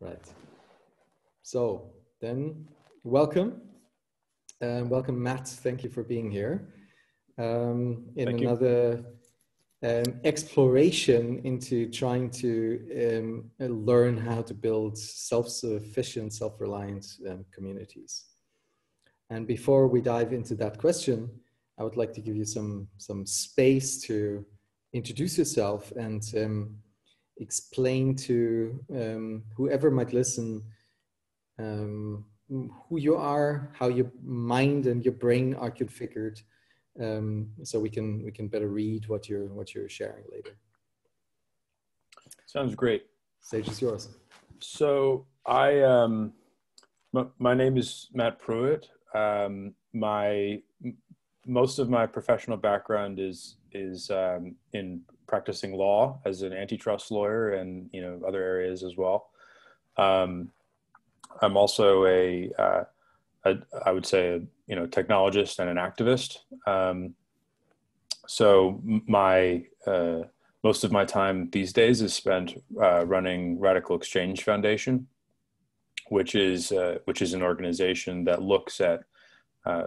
Right. So then, welcome. Welcome, Matt. Thank you for being here. In another exploration into trying to learn how to build self-sufficient, self-reliant communities. And before we dive into that question, I would like to give you some space to introduce yourself and explain to whoever might listen who you are, how your mind and your brain are configured, so we can better read what you're sharing later. Sounds great. Stage is yours. So my name is Matt PREWITT. Most of my professional background is in practicing law as an antitrust lawyer and other areas as well. I'm also I would say a technologist and an activist. So most of my time these days is spent running Radical Exchange Foundation, which is an organization that looks at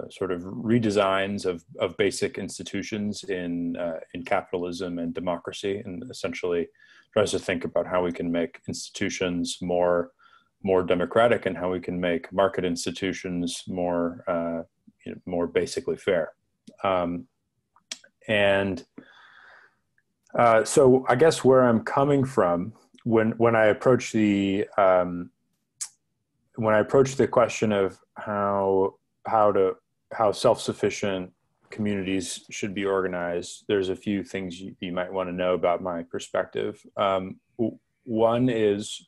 sort of redesigns of basic institutions in capitalism and democracy, and essentially tries to think about how we can make institutions more democratic and how we can make market institutions more basically fair. So I guess where I'm coming from when I approach the question of how self-sufficient communities should be organized, there's a few things you might want to know about my perspective. One is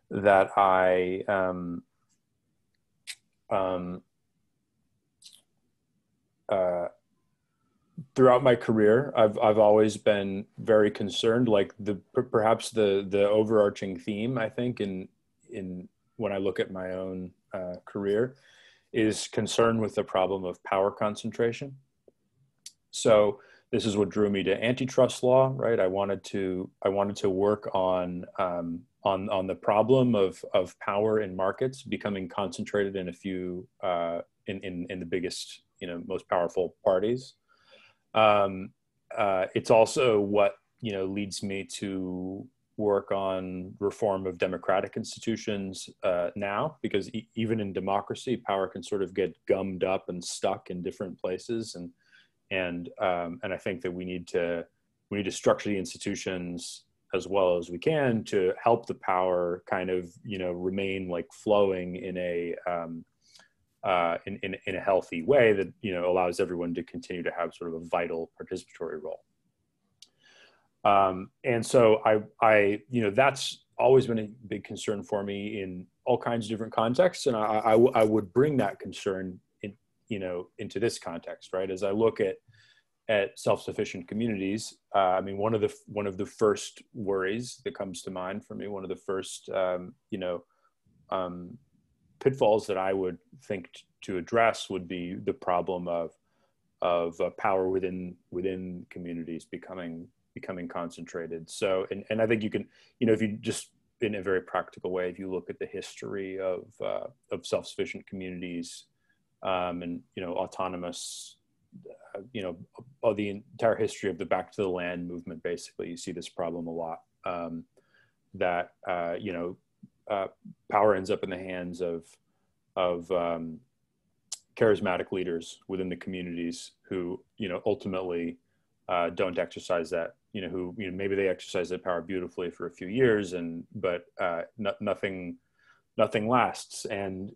that I throughout my career, I've always been very concerned, like perhaps the overarching theme, I think, in when I look at my own career, is concern with the problem of power concentration. So this is what drew me to antitrust law, right? I wanted to work on the problem of power in markets becoming concentrated in a few in the biggest, most powerful parties. It's also what leads me to work on reform of democratic institutions now, because even in democracy, power can sort of get gummed up and stuck in different places, and I think that we need to structure the institutions as well as we can to help the power kind of remain like flowing in a healthy way that allows everyone to continue to have sort of a vital participatory role. And so I that's always been a big concern for me in all kinds of different contexts, and I would bring that concern into this context, right? As I look at self-sufficient communities, I mean, one of the first worries that comes to mind for me, one of the first pitfalls that I would think to address would be the problem of power within communities becoming concentrated. So, and I think you can, if you just in a very practical way, if you look at the history of self-sufficient communities, and autonomous, the entire history of the Back to the Land movement, basically, you see this problem a lot, that power ends up in the hands of charismatic leaders within the communities who ultimately don't exercise that, who maybe they exercise that power beautifully for a few years, but nothing lasts, and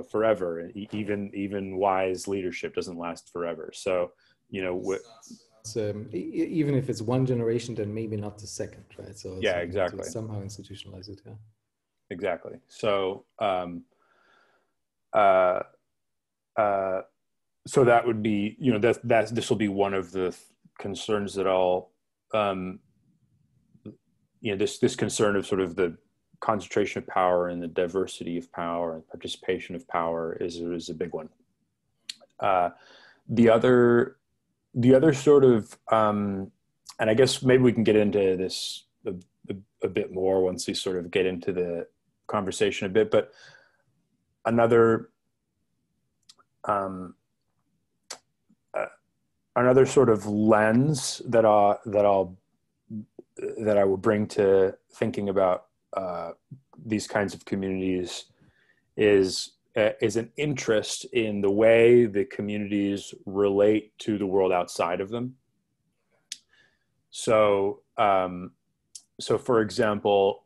forever. And even wise leadership doesn't last forever. So even if it's one generation, then maybe not the second, right? So yeah, exactly. Somehow institutionalize it. Yeah. Exactly. So so that would be this will be one of the concerns that I'll this concern of sort of the concentration of power and the diversity of power and participation of power is a big one. The other sort of and I guess maybe we can get into this a a bit more once we sort of get into the conversation a bit. But another another sort of lens that I will bring to thinking about these kinds of communities is an interest in the way the communities relate to the world outside of them. So, so for example,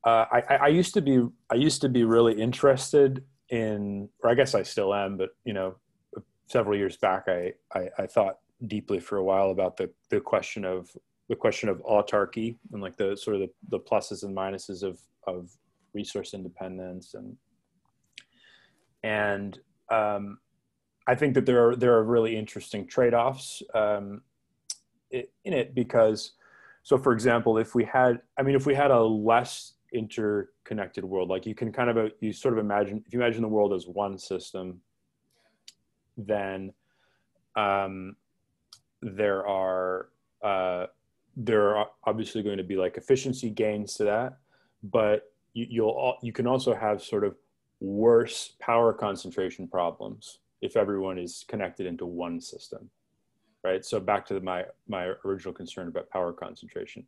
I used to be really interested in, or I guess I still am, but you know, several years back, I thought deeply for a while about the question of autarky and like the sort of the pluses and minuses of resource independence, and I think that there are really interesting trade-offs in it, because, so for example, if we had a less interconnected world, like you can kind of you sort of imagine, if you imagine the world as one system, then there are obviously going to be like efficiency gains to that, but you can also have sort of worse power concentration problems if everyone is connected into one system, right? So back to my original concern about power concentration.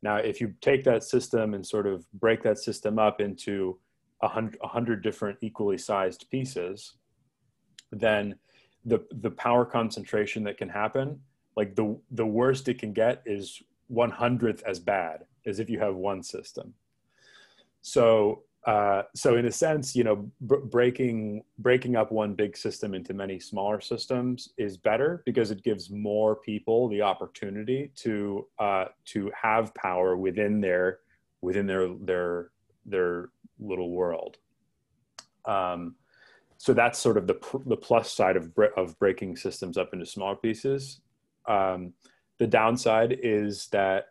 Now, if you take that system and sort of break that system up into 100 different equally sized pieces, then the power concentration that can happen, like the worst it can get is 1/100th as bad as if you have one system. So so in a sense, you know, breaking up one big system into many smaller systems is better, because it gives more people the opportunity to have power within their little world. So that's sort of the plus side of breaking systems up into smaller pieces. The downside is that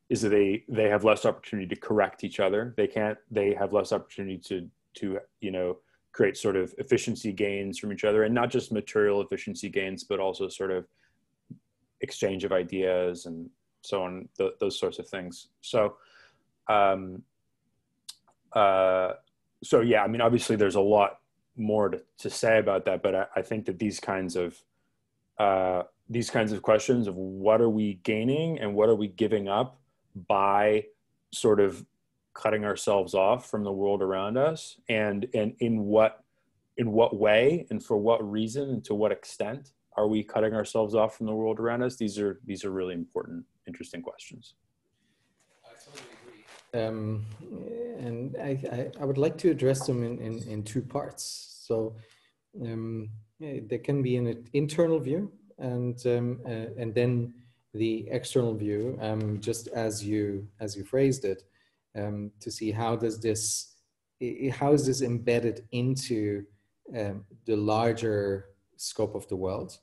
they have less opportunity to correct each other. They have less opportunity to you know, create sort of efficiency gains from each other, and not just material efficiency gains, but also sort of exchange of ideas and so on, those sorts of things. So so yeah, I mean, obviously there's a lot more to say about that, but I think that these kinds of questions of what are we gaining and what are we giving up by sort of cutting ourselves off from the world around us, and in what way and for what reason and to what extent are we cutting ourselves off from the world around us? These are really important, interesting questions. I totally agree. And I would like to address them in two parts. So there can be an internal view, and then the external view, just as you phrased it, to see how is this embedded into the larger scope of the world.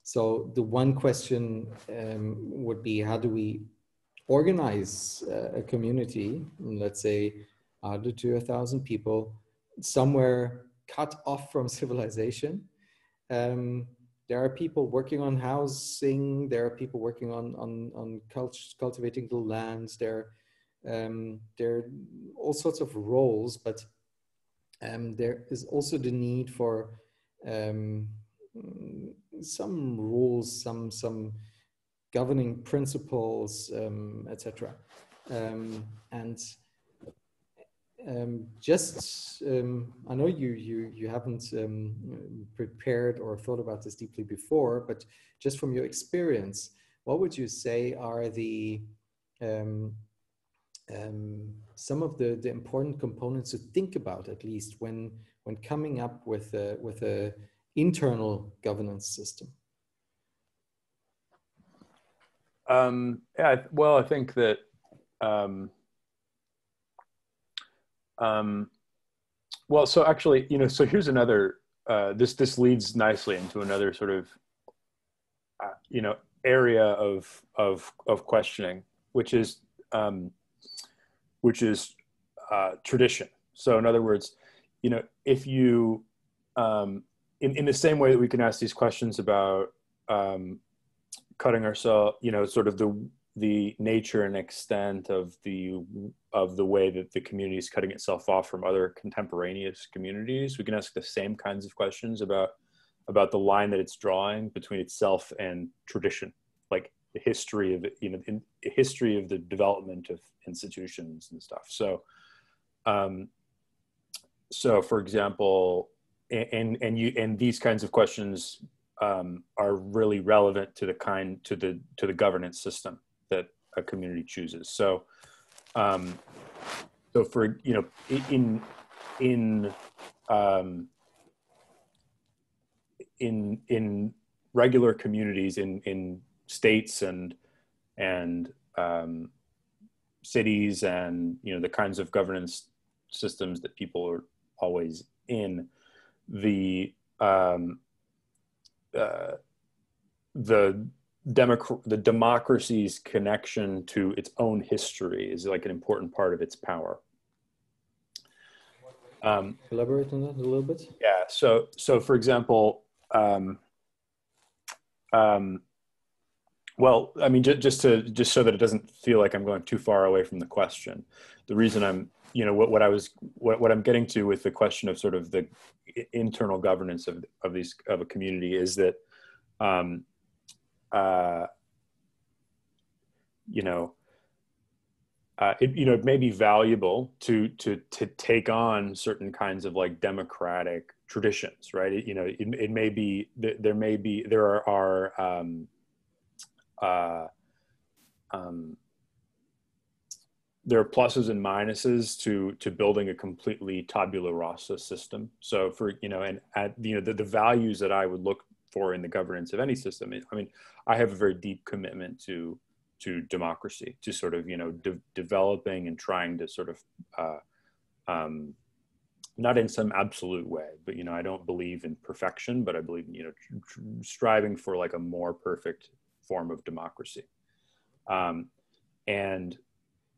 So the one question would be, how do we organize a community, let's say 100 to 1,000 people, somewhere cut off from civilization? There are people working on housing. There are people working on cultivating the lands. There are all sorts of roles, but there is also the need for some rules, some governing principles, etc. And I know you haven't prepared or thought about this deeply before, but just from your experience, what would you say are the some of the important components to think about, at least when coming up with a internal governance system? Yeah, well, I think that well, so actually, you know, so here's another, this leads nicely into another sort of, you know, area of questioning, which is tradition. So in other words, you know, if you, in the same way that we can ask these questions about cutting ourselves, you know, sort of the nature and extent of the way that the community is cutting itself off from other contemporaneous communities. We can ask the same kinds of questions about the line that it's drawing between itself and tradition, like the history of it, you know, in the history of the development of institutions and stuff. So, so for example, and these kinds of questions are really relevant to the governance system that a community chooses. So, so for, you know, in regular communities, in states and cities, and, you know, the kinds of governance systems that people are always in, the democracy's connection to its own history is like an important part of its power. Elaborate on that a little bit. Yeah. So for example, well, I mean, just so that it doesn't feel like I'm going too far away from the question, the reason I'm, you know, what I'm getting to with the question of sort of the internal governance of a community is that, you know, it may be valuable to take on certain kinds of like democratic traditions, right? It may be, there are pluses and minuses to building a completely tabula rasa system. So for, you know, and the values that I would look for in the governance of any system, I mean, I have a very deep commitment to democracy, to sort of, you know, developing and trying to sort of, not in some absolute way, but, you know, I don't believe in perfection, but I believe in, you know, striving for like a more perfect form of democracy.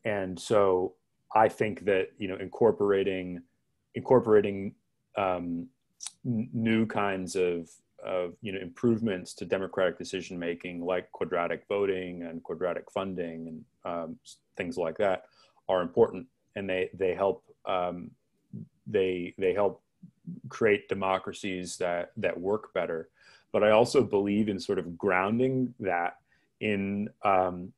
And so I think that, you know, incorporating new kinds of, you know, improvements to democratic decision making, like quadratic voting and quadratic funding and things like that, are important, and they help they help create democracies that work better. But I also believe in sort of grounding that in a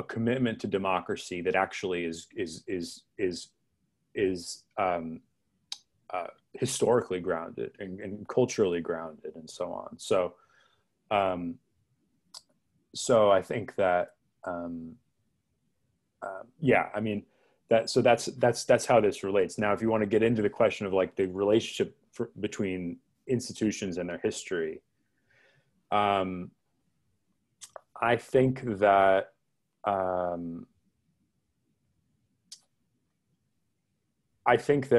commitment to democracy that actually is historically grounded and culturally grounded and so on. So, so I think that, yeah, I mean, that's how this relates. Now, if you want to get into the question of like the relationship between institutions and their history, I think that,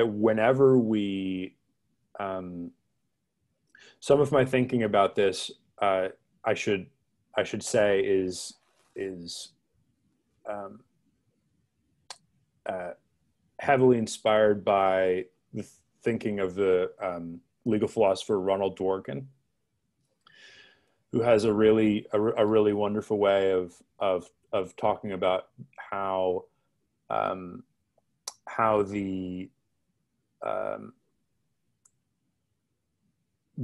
whenever we, some of my thinking about this, I should say is heavily inspired by the thinking of the legal philosopher Ronald Dworkin, who has a really wonderful way of talking about how the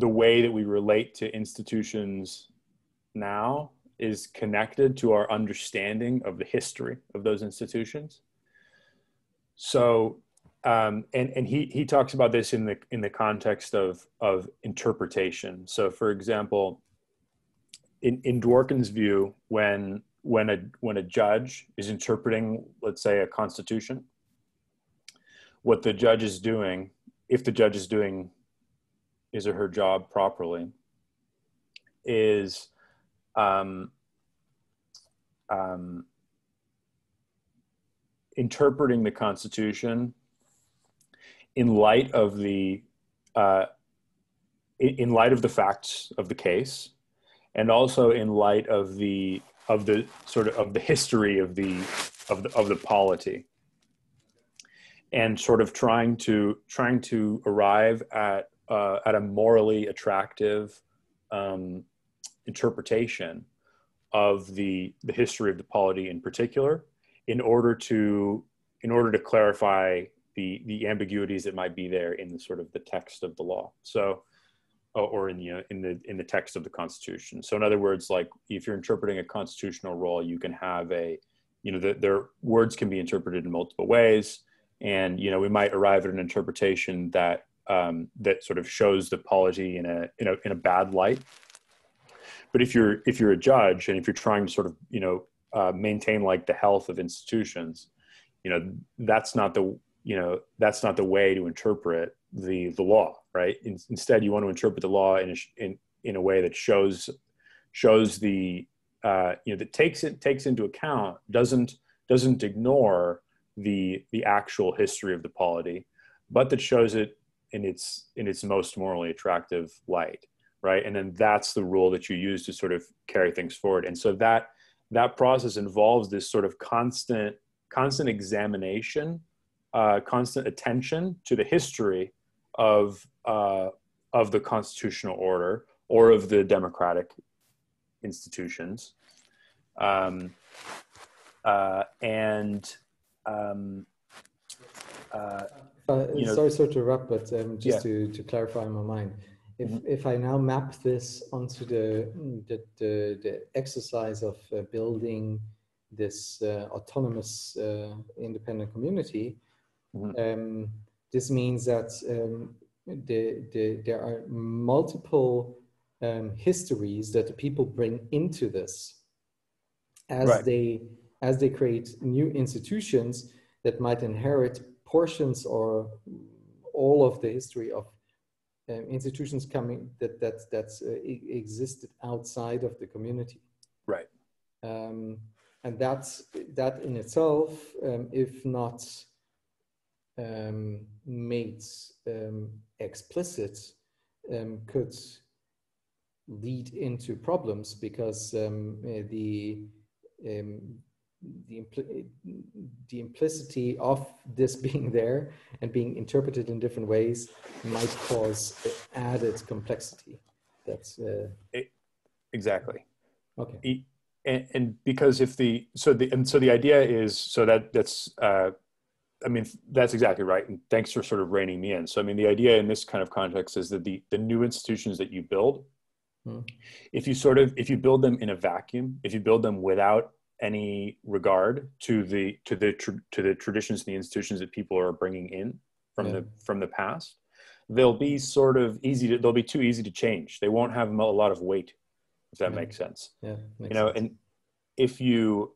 way that we relate to institutions now is connected to our understanding of the history of those institutions. So, and he talks about this in the context of interpretation. So, for example, in Dworkin's view, when a judge is interpreting, let's say, a constitution, what the judge is doing, if the judge is doing his or her job properly, is interpreting the Constitution in light of the facts of the case, and also in light of the history of the polity, and sort of trying to arrive at a morally attractive interpretation of the history of the polity in particular, in order to clarify the ambiguities that might be there in the sort of the text of the law. So, or in the text of the Constitution. So in other words, like if you're interpreting a constitutional rule, you can have their words can be interpreted in multiple ways, and we might arrive at an interpretation that that sort of shows the polity in a bad light. But if you're a judge, and if you're trying to sort of maintain like the health of institutions, that's not the way to interpret the law, right? Instead, you want to interpret the law in a way that shows the that takes into account, doesn't ignore the actual history of the polity, but that shows it in its most morally attractive light, right? And then that's the rule that you use to sort of carry things forward. And so that process involves this sort of constant examination, constant attention to the history of the constitutional order or of the democratic institutions, sorry to interrupt, but just to clarify in my mind, if I now map this onto the exercise of building this autonomous independent community, this means that there are multiple histories that the people bring into this as they create new institutions that might inherit portions or all of the history of institutions that's existed outside of the community. Right. And that in itself, if not made explicit, could lead into problems, because the implicity of this being there and being interpreted in different ways might cause added complexity. That's exactly okay. And because so the idea is that's I mean, that's exactly right. And thanks for sort of reining me in. So, I mean, the idea in this kind of context is that the new institutions that you build, if you build them in a vacuum, if you build them without any regard to the traditions and the institutions that people are bringing in from the past, they'll be too easy to change. They won't have a lot of weight, if that makes sense. Yeah, makes sense. And if you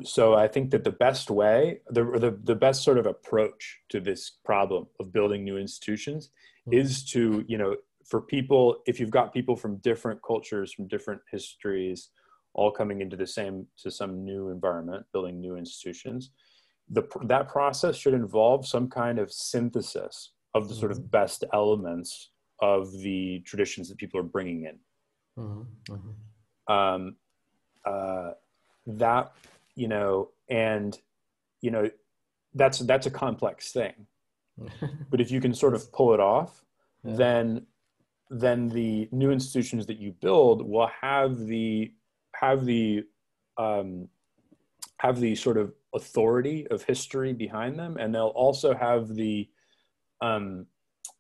so I think that the best way, the best sort of approach to this problem of building new institutions is to, for people, if you've got people from different cultures, from different histories, all coming into some new environment, building new institutions, that process should involve some kind of synthesis of the sort of best elements of the traditions that people are bringing in. That's a complex thing, but if you can sort of pull it off, then the new institutions that you build will have the sort of authority of history behind them, and they'll also have the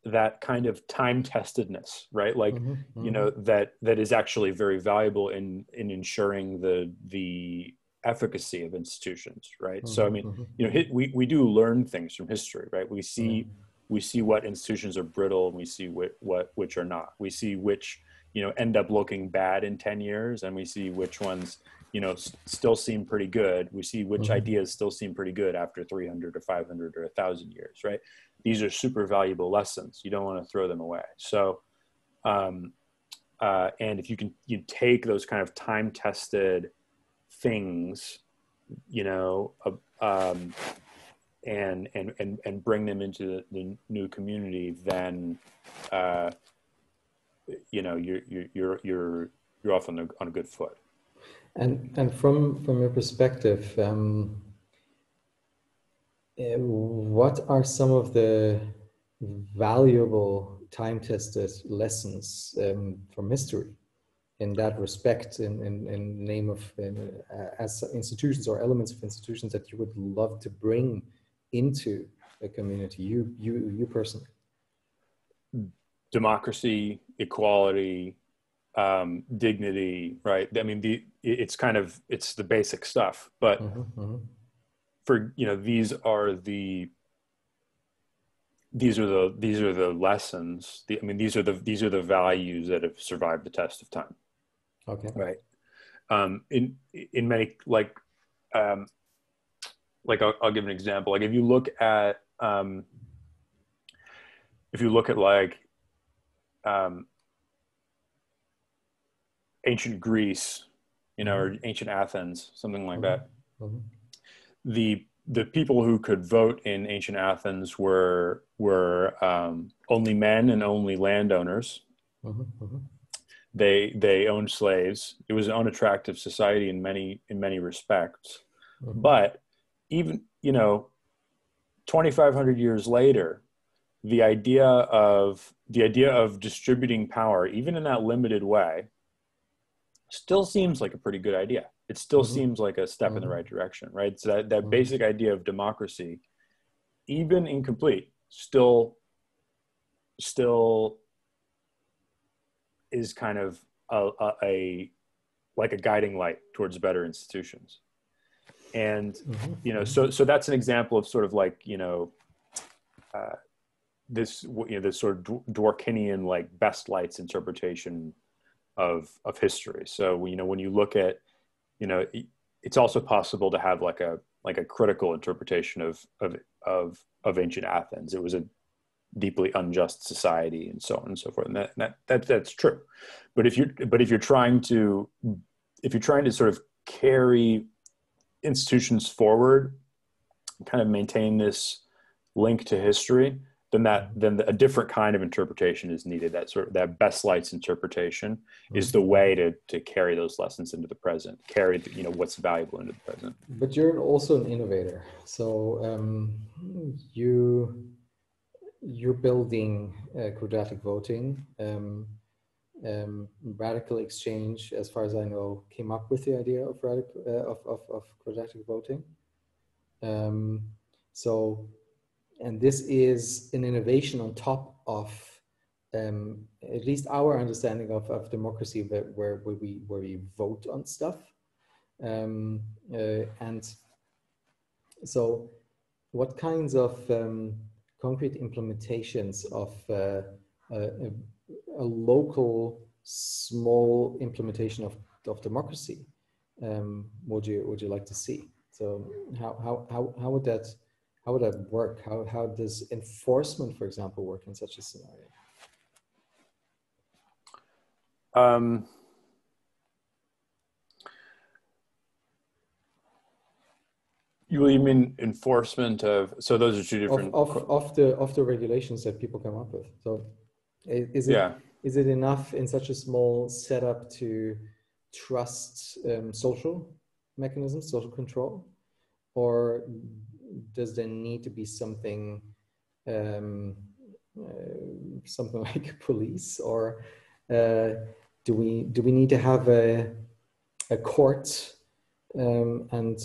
that kind of time-testedness, right? Like, that is actually very valuable in ensuring the efficacy of institutions, right? So, I mean, we do learn things from history, right? We see what institutions are brittle, and we see which are not. We see which, end up looking bad in 10 years, and we see which ones, still seem pretty good. We see which ideas still seem pretty good after 300 or 500 or 1,000 years, right? These are super valuable lessons. You don't want to throw them away. So, and if you take those kind of time-tested things, and bring them into the new community, then you're off on a good foot. And from your perspective, what are some of the valuable time-tested lessons from history in that respect, in the name of as institutions or elements of institutions that you would love to bring into a community, you personally? Democracy, equality, dignity, right? I mean, it's the basic stuff, but for, these are the lessons. These are the values that have survived the test of time. Okay. Right. In many, I'll give an example. Like if you look at ancient Greece, or ancient Athens, something like that. The people who could vote in ancient Athens were only men and only landowners. They owned slaves. It was an unattractive society in many respects. But even 2,500 years later, the idea of distributing power, even in that limited way, still seems like a pretty good idea. It still seems like a step in the right direction, right? So that basic idea of democracy, even incomplete, still is kind of a guiding light towards better institutions. And so that's an example of sort of this sort of Dworkinian best lights interpretation of history. So when you look at, it's also possible to have a critical interpretation of ancient Athens. It was a deeply unjust society, and so on and so forth. And that's true. But if you're trying to sort of carry institutions forward, kind of maintain this link to history, then a different kind of interpretation is needed. That best lights interpretation is the way to carry those lessons into the present, carry what's valuable into the present. But you're also an innovator, so you're building quadratic voting. Radical Exchange, as far as I know, came up with the idea of quadratic voting. And this is an innovation on top of at least our understanding of democracy, where we vote on stuff. And so what kinds of concrete implementations of a local small implementation of democracy would you like to see? So how would that work? How does enforcement, for example, work in such a scenario? You mean enforcement of? So those are two different of the regulations that people come up with. So is it enough in such a small setup to trust social mechanisms, social control, or does there need to be something like police, or do we need to have a court and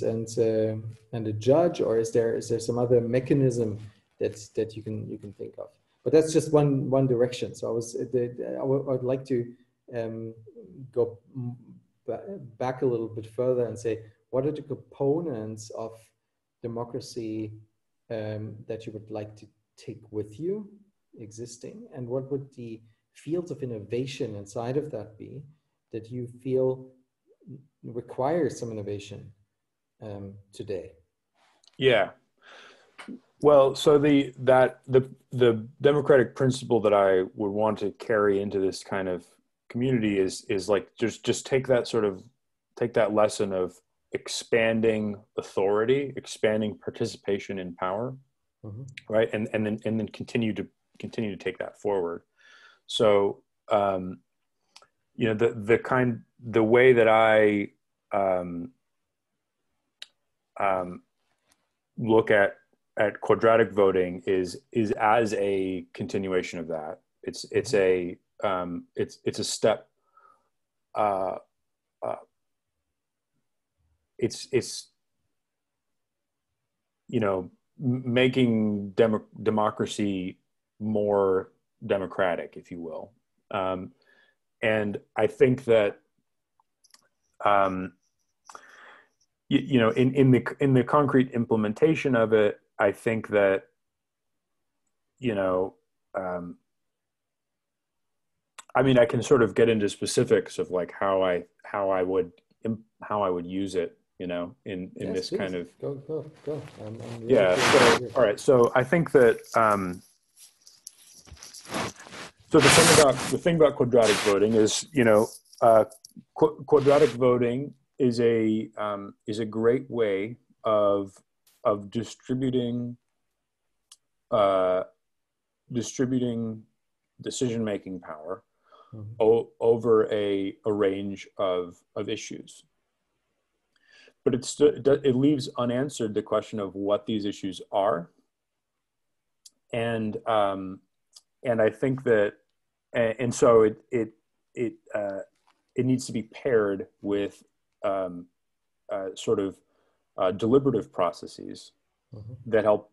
a judge, or is there some other mechanism that you can think of? But that's just one direction. So I would like to go back a little bit further and say, what are the components of democracy that you would like to take with you existing, and what would the fields of innovation inside of that be that you feel requires some innovation today? Yeah. Well, so the democratic principle that I would want to carry into this kind of community is like just take that lesson of expanding authority, expanding participation in power, right, and then continue to take that forward. So the way that I look at quadratic voting is as a continuation of that. It's a step uh, uh, it's you know, making democracy more democratic, if you will. And I think that you know, in the concrete implementation of it, I think that, you know, I mean, I can sort of get into specifics of like how I would use it, you know, in Yes, this please. kind of Go. I'm really yeah. curious. So all right, so I think that so the thing about quadratic voting is, you know, quadratic voting is a great way of distributing distributing decision-making power over a range of issues. But it leaves unanswered the question of what these issues are. And I think that, and so it needs to be paired with sort of deliberative processes that help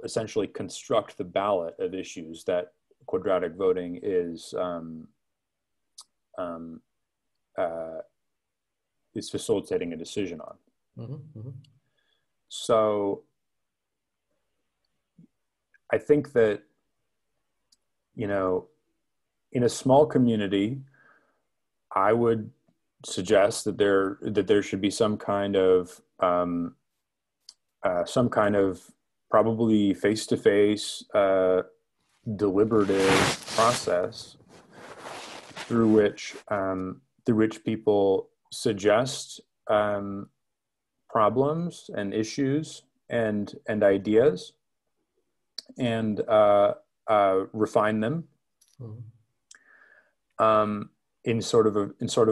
essentially construct the ballot of issues that quadratic voting is facilitating a decision on. So I think that, you know, in a small community, I would suggest that there should be some kind of probably face-to-face deliberative process through which people suggest problems and issues and ideas and refine them in sort of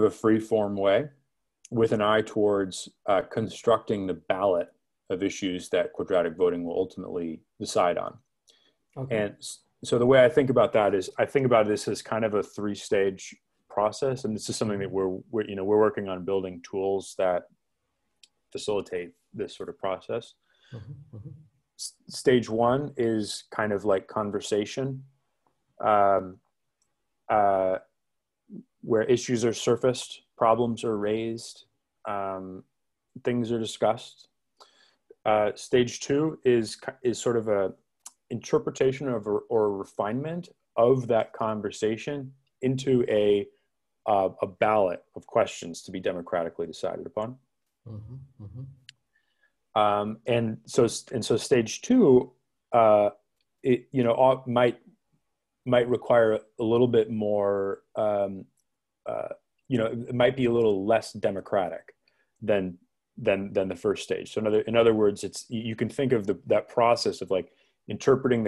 a free-form way, with an eye towards constructing the ballot of issues that quadratic voting will ultimately decide on. Okay. And so the way I think about that is, I think about this as kind of a three-stage process, and this is something that we're working on building tools that facilitate this sort of process. Stage one is kind of like conversation, where issues are surfaced, problems are raised, things are discussed. Stage two is sort of a interpretation of or refinement of that conversation into a ballot of questions to be democratically decided upon. And so stage two, it, you know, might require a little bit more, you know, it might be a little less democratic than the first stage. So in other words, you can think of that process of like interpreting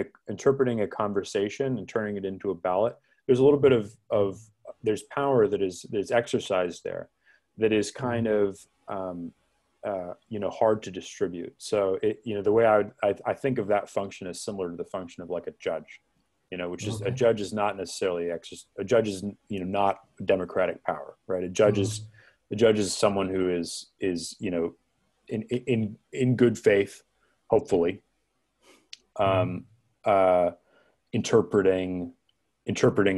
a conversation and turning it into a ballot. There's a little bit of there's power that is exercised there that is kind of you know, hard to distribute. So you know, the way I think of that function is similar to the function of like a judge, you know, which is a judge is not necessarily a judge is, you know, not democratic power, right? A judge is someone who is, you know, in good faith, hopefully, interpreting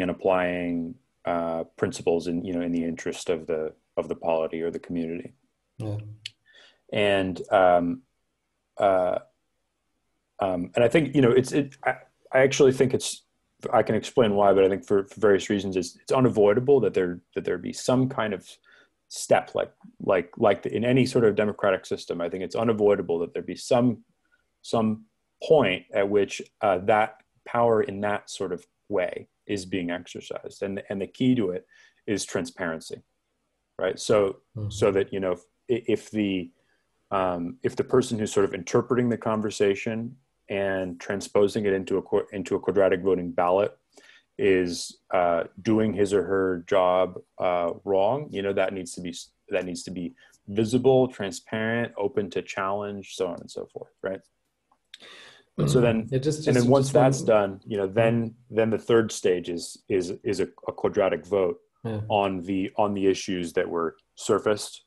and applying principles in, you know, in the interest of the polity or the community. Yeah. And I think, you know, I actually think I can explain why, but I think for various reasons, it's unavoidable that there be some kind of step like in any sort of democratic system. I think it's unavoidable that there be some point at which that power in that sort of way is being exercised, and the key to it is transparency, right? So so that, you know, if the person who's sort of interpreting the conversation and transposing it into a quadratic voting ballot is doing his or her job wrong, you know, that needs to be visible, transparent, open to challenge, so on and so forth, right? So then, Yeah, just and then once just that's one. done, you know, then the third stage is a quadratic vote Yeah. on the issues that were surfaced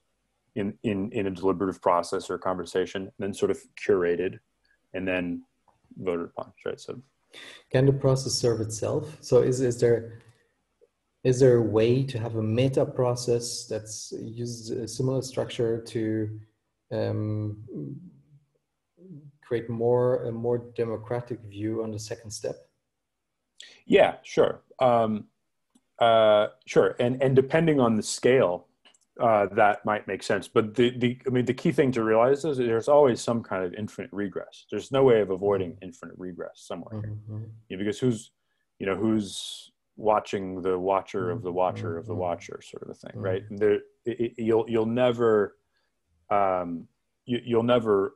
in a deliberative process or conversation, and then sort of curated, and then voted upon. Right. So, Can the process serve itself? So is there a way to have a meta process that's uses a similar structure to um, create a more democratic view on the second step? yeah, sure. Sure. And depending on the scale, that might make sense. But I mean, the key thing to realize is there's always some kind of infinite regress. There's no way of avoiding infinite regress somewhere here. Mm-hmm. You know, because who's watching the watcher of the watcher of the Mm-hmm. watcher, sort of a thing, right? And you'll never, you'll never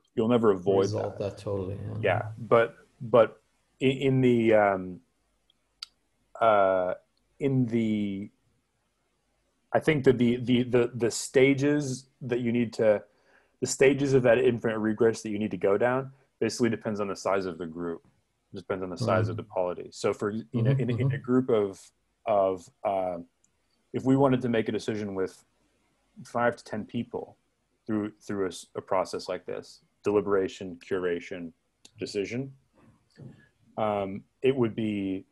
avoid Resolve that. that totally. Yeah. But in uh, the I think that the stages that you need to, the stages of that infinite regress that you need to go down basically depends on the size of the group. It depends on the size of the polity. So for, you know, in a group of if we wanted to make a decision with 5 to 10 people through a process like this, deliberation, curation, decision, it would be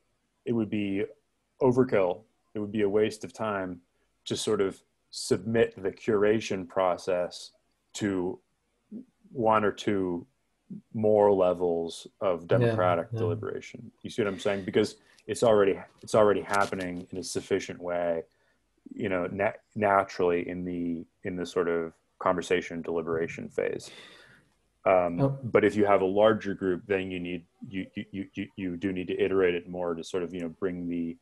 overkill. It would be a waste of time to sort of submit the curation process to one or two more levels of democratic deliberation. You see what I'm saying? Because it's already happening in a sufficient way, you know, naturally in the sort of conversation deliberation phase. But if you have a larger group, then you do need to iterate it more to sort of, you know, bring the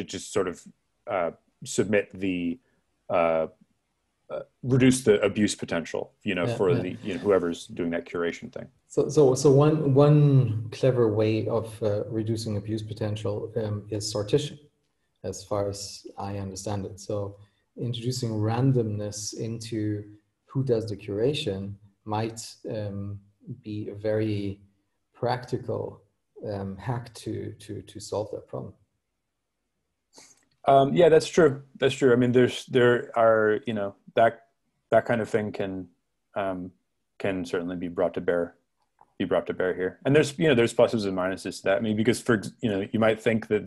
just sort of submit the reduce the abuse potential, you know, for the, you know, whoever's doing that curation thing. So one clever way of reducing abuse potential is sortition, as far as I understand it. So introducing randomness into who does the curation might be a very practical hack to solve that problem. Yeah, that's true. That's true. I mean, there are, you know, that kind of thing can certainly be brought to bear here. And there's, you know, there's pluses and minuses to that. I mean, because for, you know, you might think that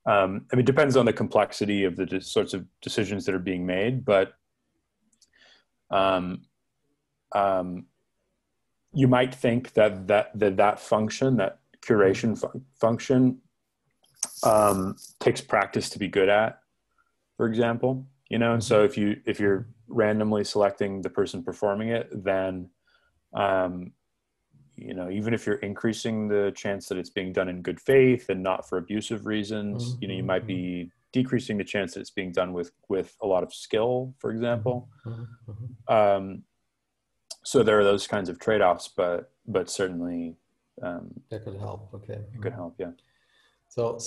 I mean, it depends on the complexity of the sorts of decisions that are being made, but you might think that function, that curation function, takes practice to be good at, for example, you know. And so if you're randomly selecting the person performing it, then you know, even if you're increasing the chance that it's being done in good faith and not for abusive reasons, you know, you might be decreasing the chance that it's being done with a lot of skill, for example. So there are those kinds of trade-offs, but certainly that could help. Okay, it could help. Yeah. So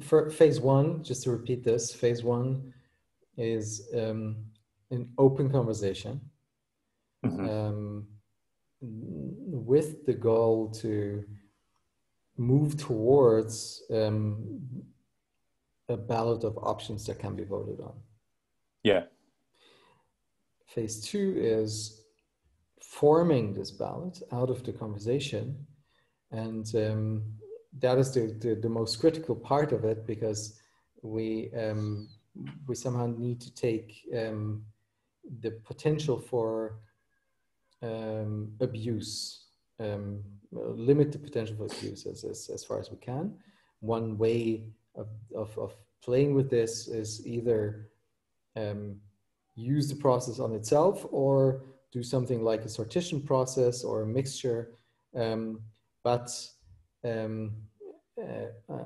for phase one, just to repeat this, phase one is an open conversation with the goal to move towards a ballot of options that can be voted on. Yeah. Phase two is forming this ballot out of the conversation, and that is the most critical part of it, because we somehow need to take the potential for abuse, limit the potential for abuse as far as we can. One way of playing with this is either use the process on itself or do something like a sortition process or a mixture.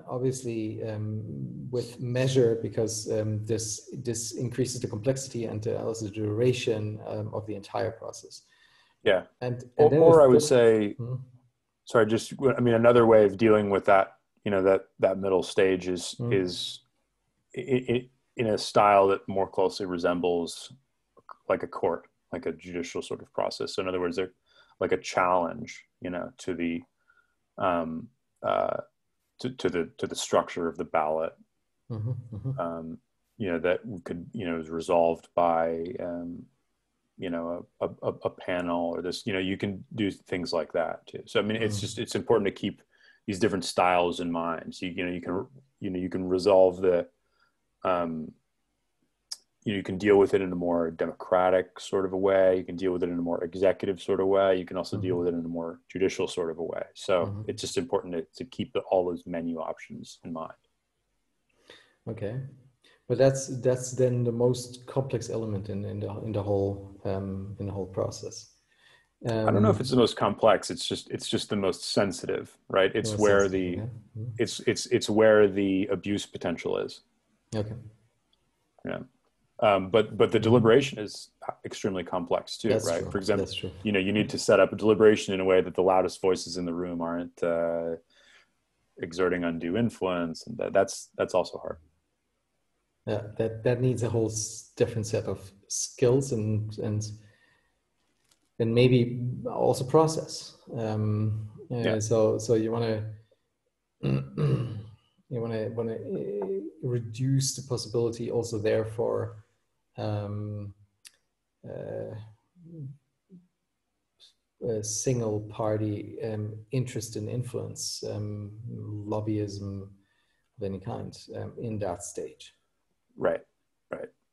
Obviously with measure, because this increases the complexity and also the duration of the entire process. Yeah. And or I would say, sorry, just, I mean, another way of dealing with that, you know, that middle stage is in a style that more closely resembles a court, like a judicial sort of process. So in other words, they're like a challenge, you know, to the to the structure of the ballot. You know, that could, you know, is resolved by you know, a panel or this, you know, you can do things like that too. So I mean, it's just, it's important to keep these different styles in mind. So you know, you can resolve the you know, you can deal with it in a more democratic sort of a way. You can deal with it in a more executive sort of way. You can also deal with it in a more judicial sort of a way. So it's just important to keep all those menu options in mind. Okay, but that's then the most complex element in the whole process. I don't know if it's the most complex. It's just the most sensitive, right? It's where the it's where the abuse potential is. Okay. Yeah. But the deliberation is extremely complex too, That's right? true. For example, That's true. you know, you need to set up a deliberation in a way that the loudest voices in the room aren't exerting undue influence, and that's also hard. Yeah, that needs a whole different set of skills and maybe also process. So you want to you want to reduce the possibility also there for a single party interest in influence, lobbyism of any kind in that stage. Right.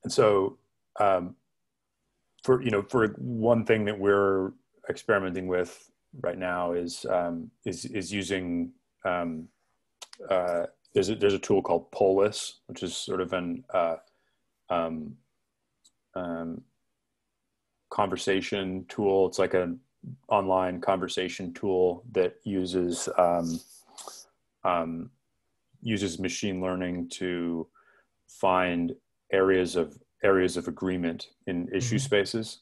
And so for one thing that we're experimenting with right now is using there's a tool called Polis, which is sort of an conversation tool. It's like an online conversation tool that uses machine learning to find areas of agreement in issue spaces.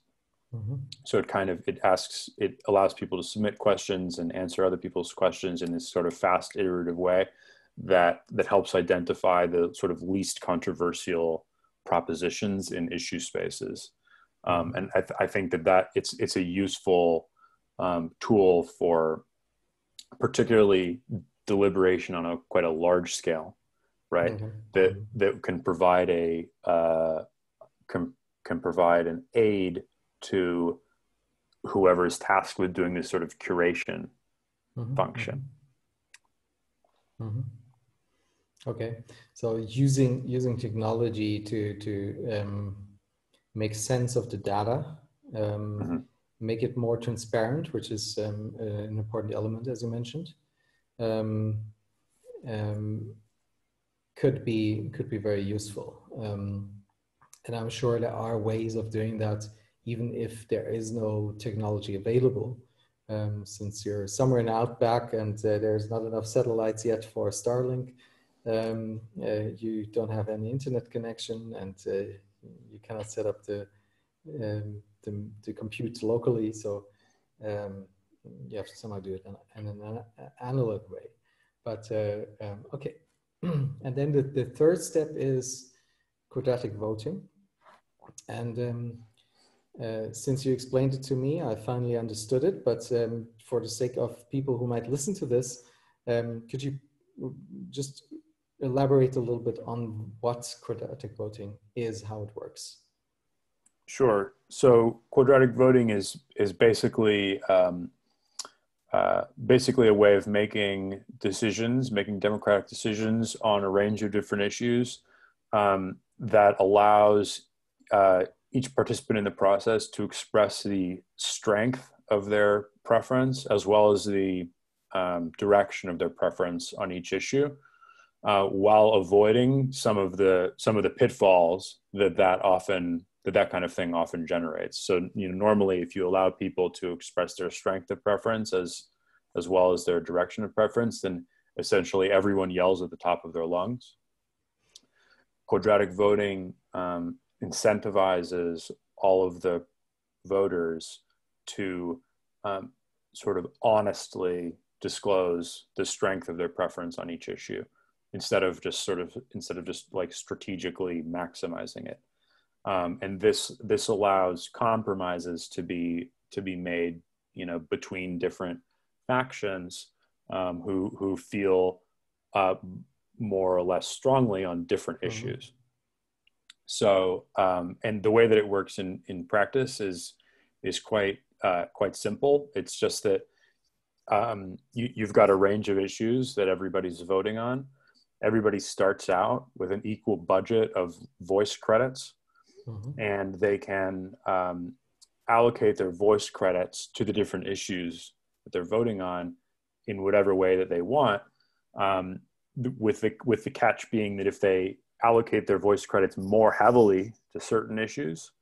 So it allows people to submit questions and answer other people's questions in this sort of fast iterative way that helps identify the sort of least controversial propositions in issue spaces. And I think that it's a useful tool for particularly deliberation on quite a large scale, right? That can provide can provide an aid to whoever is tasked with doing this sort of curation function. Okay, so using technology to make sense of the data, make it more transparent, which is an important element, as you mentioned, could be very useful. And I'm sure there are ways of doing that, even if there is no technology available. Since you're somewhere in the outback and there's not enough satellites yet for Starlink, you don't have any internet connection, and you cannot set up the compute locally. So you have to somehow do it in an analog way. But okay, and then the third step is quadratic voting. And since you explained it to me, I finally understood it. But for the sake of people who might listen to this, could you just elaborate a little bit on what quadratic voting is, how it works? Sure. So quadratic voting is basically basically a way of making democratic decisions on a range of different issues that allows each participant in the process to express the strength of their preference as well as the direction of their preference on each issue, while avoiding some of the pitfalls that kind of thing often generates. So, normally if you allow people to express their strength of preference as well as their direction of preference, then essentially everyone yells at the top of their lungs. Quadratic voting incentivizes all of the voters to sort of honestly disclose the strength of their preference on each issue instead of just like strategically maximizing it. And this allows compromises to be made, you know, between different factions who feel more or less strongly on different issues. So, and the way that it works in practice is quite simple. It's just that you've got a range of issues that everybody's voting on. Everybody starts out with an equal budget of voice credits, and they can allocate their voice credits to the different issues that they're voting on in whatever way that they want. With the catch being that if they allocate their voice credits more heavily to certain issues,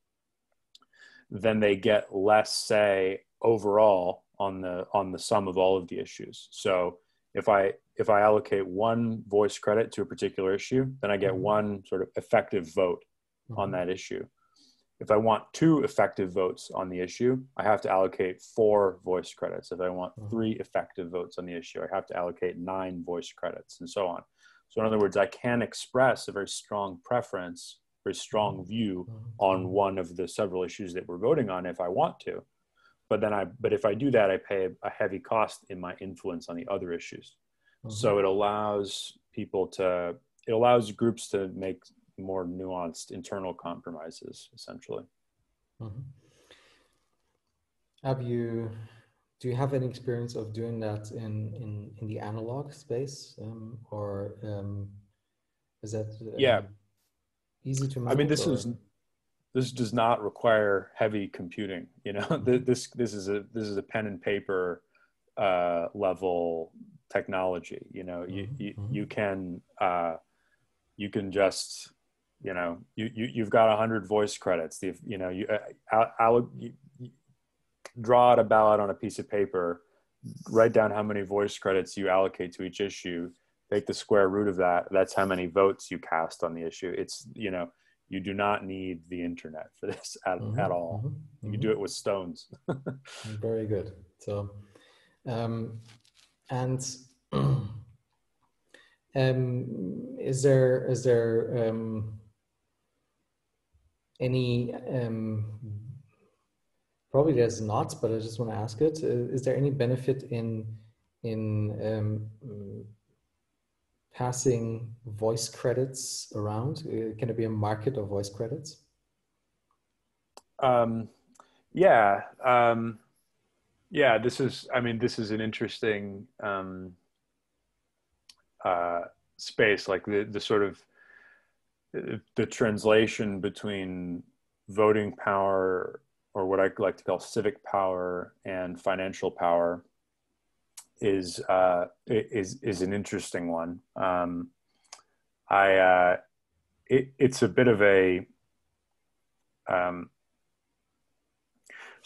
then they get less say overall on the sum of all of the issues. So if I allocate one voice credit to a particular issue, then I get one sort of effective vote on that issue. If I want 2 effective votes on the issue, I have to allocate 4 voice credits. If I want 3 effective votes on the issue, I have to allocate 9 voice credits, and so on. So in other words, I can express a very strong preference, very strong view on one of the several issues that we're voting on if I want to. But if I do that, I pay a heavy cost in my influence on the other issues. So it allows groups to make more nuanced internal compromises, essentially. Do you have any experience of doing that in the analog space, or is that easy to manage? I mean, this does not require heavy computing. You know, this is a pen and paper level technology. You know, you can just, you know, you've got 100 voice credits. You draw out a ballot on a piece of paper, write down how many voice credits you allocate to each issue, take the square root of that. That's how many votes you cast on the issue. It's, you know, you do not need the internet for this at all. You can do it with stones. Very good. So, is there any probably there's not, but I just want to ask it. Is there any benefit in passing voice credits around? Can it be a market of voice credits? Yeah. This is an interesting space, like the sort of the translation between voting power, or what I like to call civic power, and financial power is an interesting one. It's a bit of a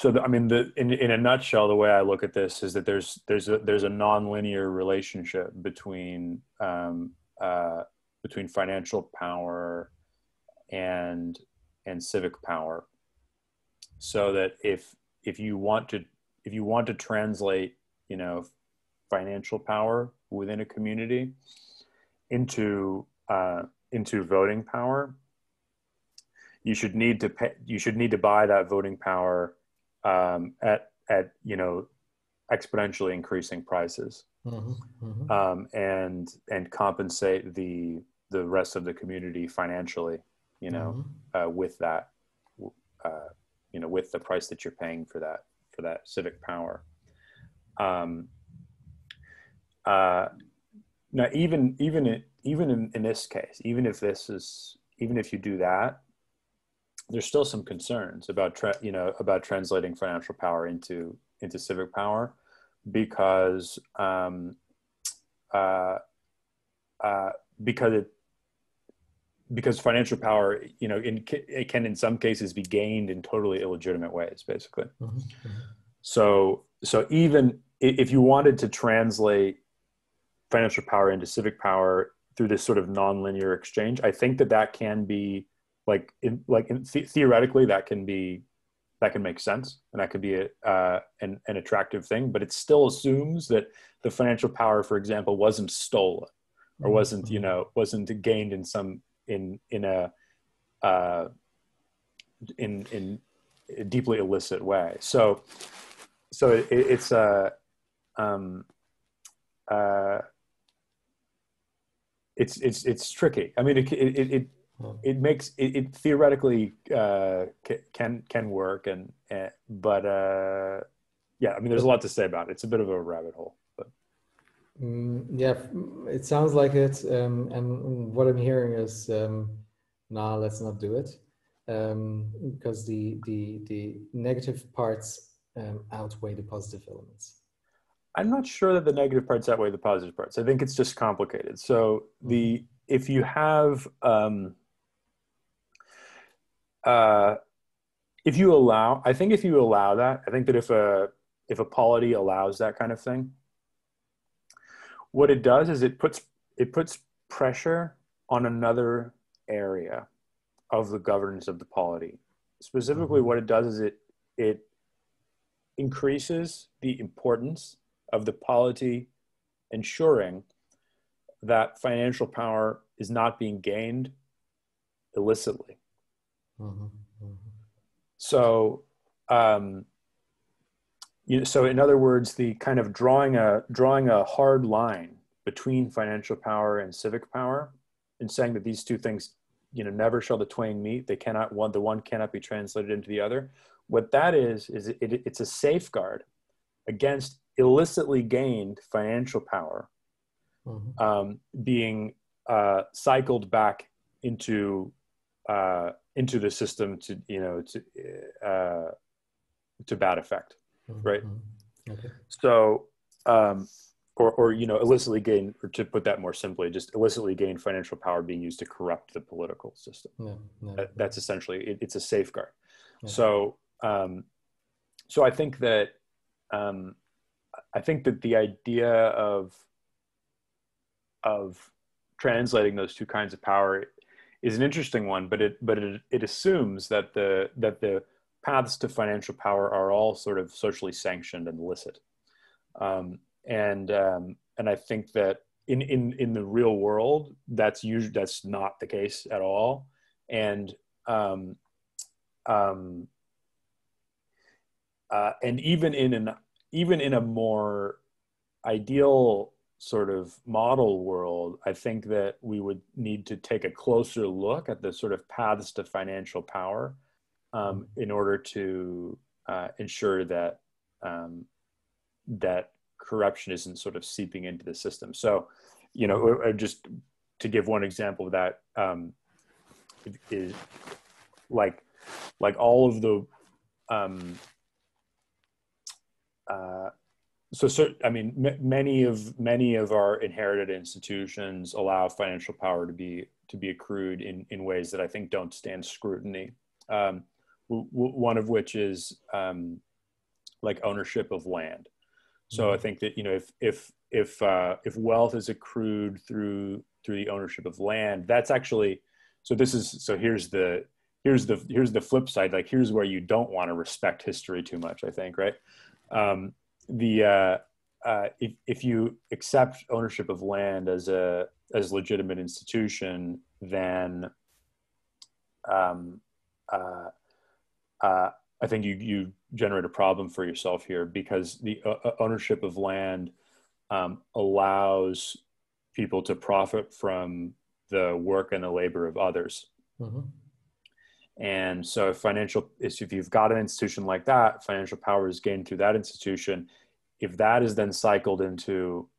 in a nutshell, the way I look at this is that there's a nonlinear relationship between financial power and civic power. So that if you want to translate, you know, financial power within a community into voting power, you should need to buy that voting power at you know, exponentially increasing prices, and compensate the rest of the community financially, you know, with that, you know, with the price that you're paying for that civic power. Now, even in this case, even if you do that, there's still some concerns about translating financial power into civic power, because financial power, you know, it can in some cases be gained in totally illegitimate ways, basically. So even if you wanted to translate financial power into civic power through this sort of nonlinear exchange, I think that can be theoretically that can make sense, and that could be an attractive thing, but it still assumes that the financial power, for example, wasn't stolen, or wasn't gained in in a deeply illicit way. So it's it's tricky. I mean, it makes it theoretically can work, but yeah, I mean, there's a lot to say about it. It's a bit of a rabbit hole, but yeah, it sounds like it. And what I'm hearing is, nah, let's not do it, because the negative parts outweigh the positive elements. I'm not sure that the negative parts outweigh the positive parts. I think it's just complicated. So if you have if you allow that, I think that if a polity allows that kind of thing, what it does is it puts pressure on another area of the governance of the polity. Specifically, what it does is it increases the importance of the polity ensuring that financial power is not being gained illicitly. So, so in other words, the kind of drawing a hard line between financial power and civic power, and saying that these two things, never shall the twain meet. They cannot the one cannot be translated into the other. What that is it's a safeguard against illicitly gained financial power being cycled back into the system to bad effect, right? Okay. So, or illicitly gained, or to put that more simply, just illicitly gained financial power being used to corrupt the political system. That's essentially it's a safeguard. So, so I think that the idea of translating those two kinds of power is an interesting one, but it assumes that the paths to financial power are all sort of socially sanctioned and illicit, and I think that in the real world that's not the case at all, and even in a more ideal sort of model world, I think that we would need to take a closer look at the sort of paths to financial power in order to ensure that that corruption isn't sort of seeping into the system. So, just to give one example of that, is like all of the I mean, many of our inherited institutions allow financial power to be accrued in ways that I think don't stand scrutiny. One of which is like ownership of land. So I think that if wealth is accrued through the ownership of land, that's actually here's the flip side. Like, here's where you don't want to respect history too much, I think, right? If you accept ownership of land as legitimate institution, then I think you generate a problem for yourself here, because the ownership of land allows people to profit from the work and the labor of others. And so if you've got an institution like that, financial power is gained through that institution. If that is then cycled into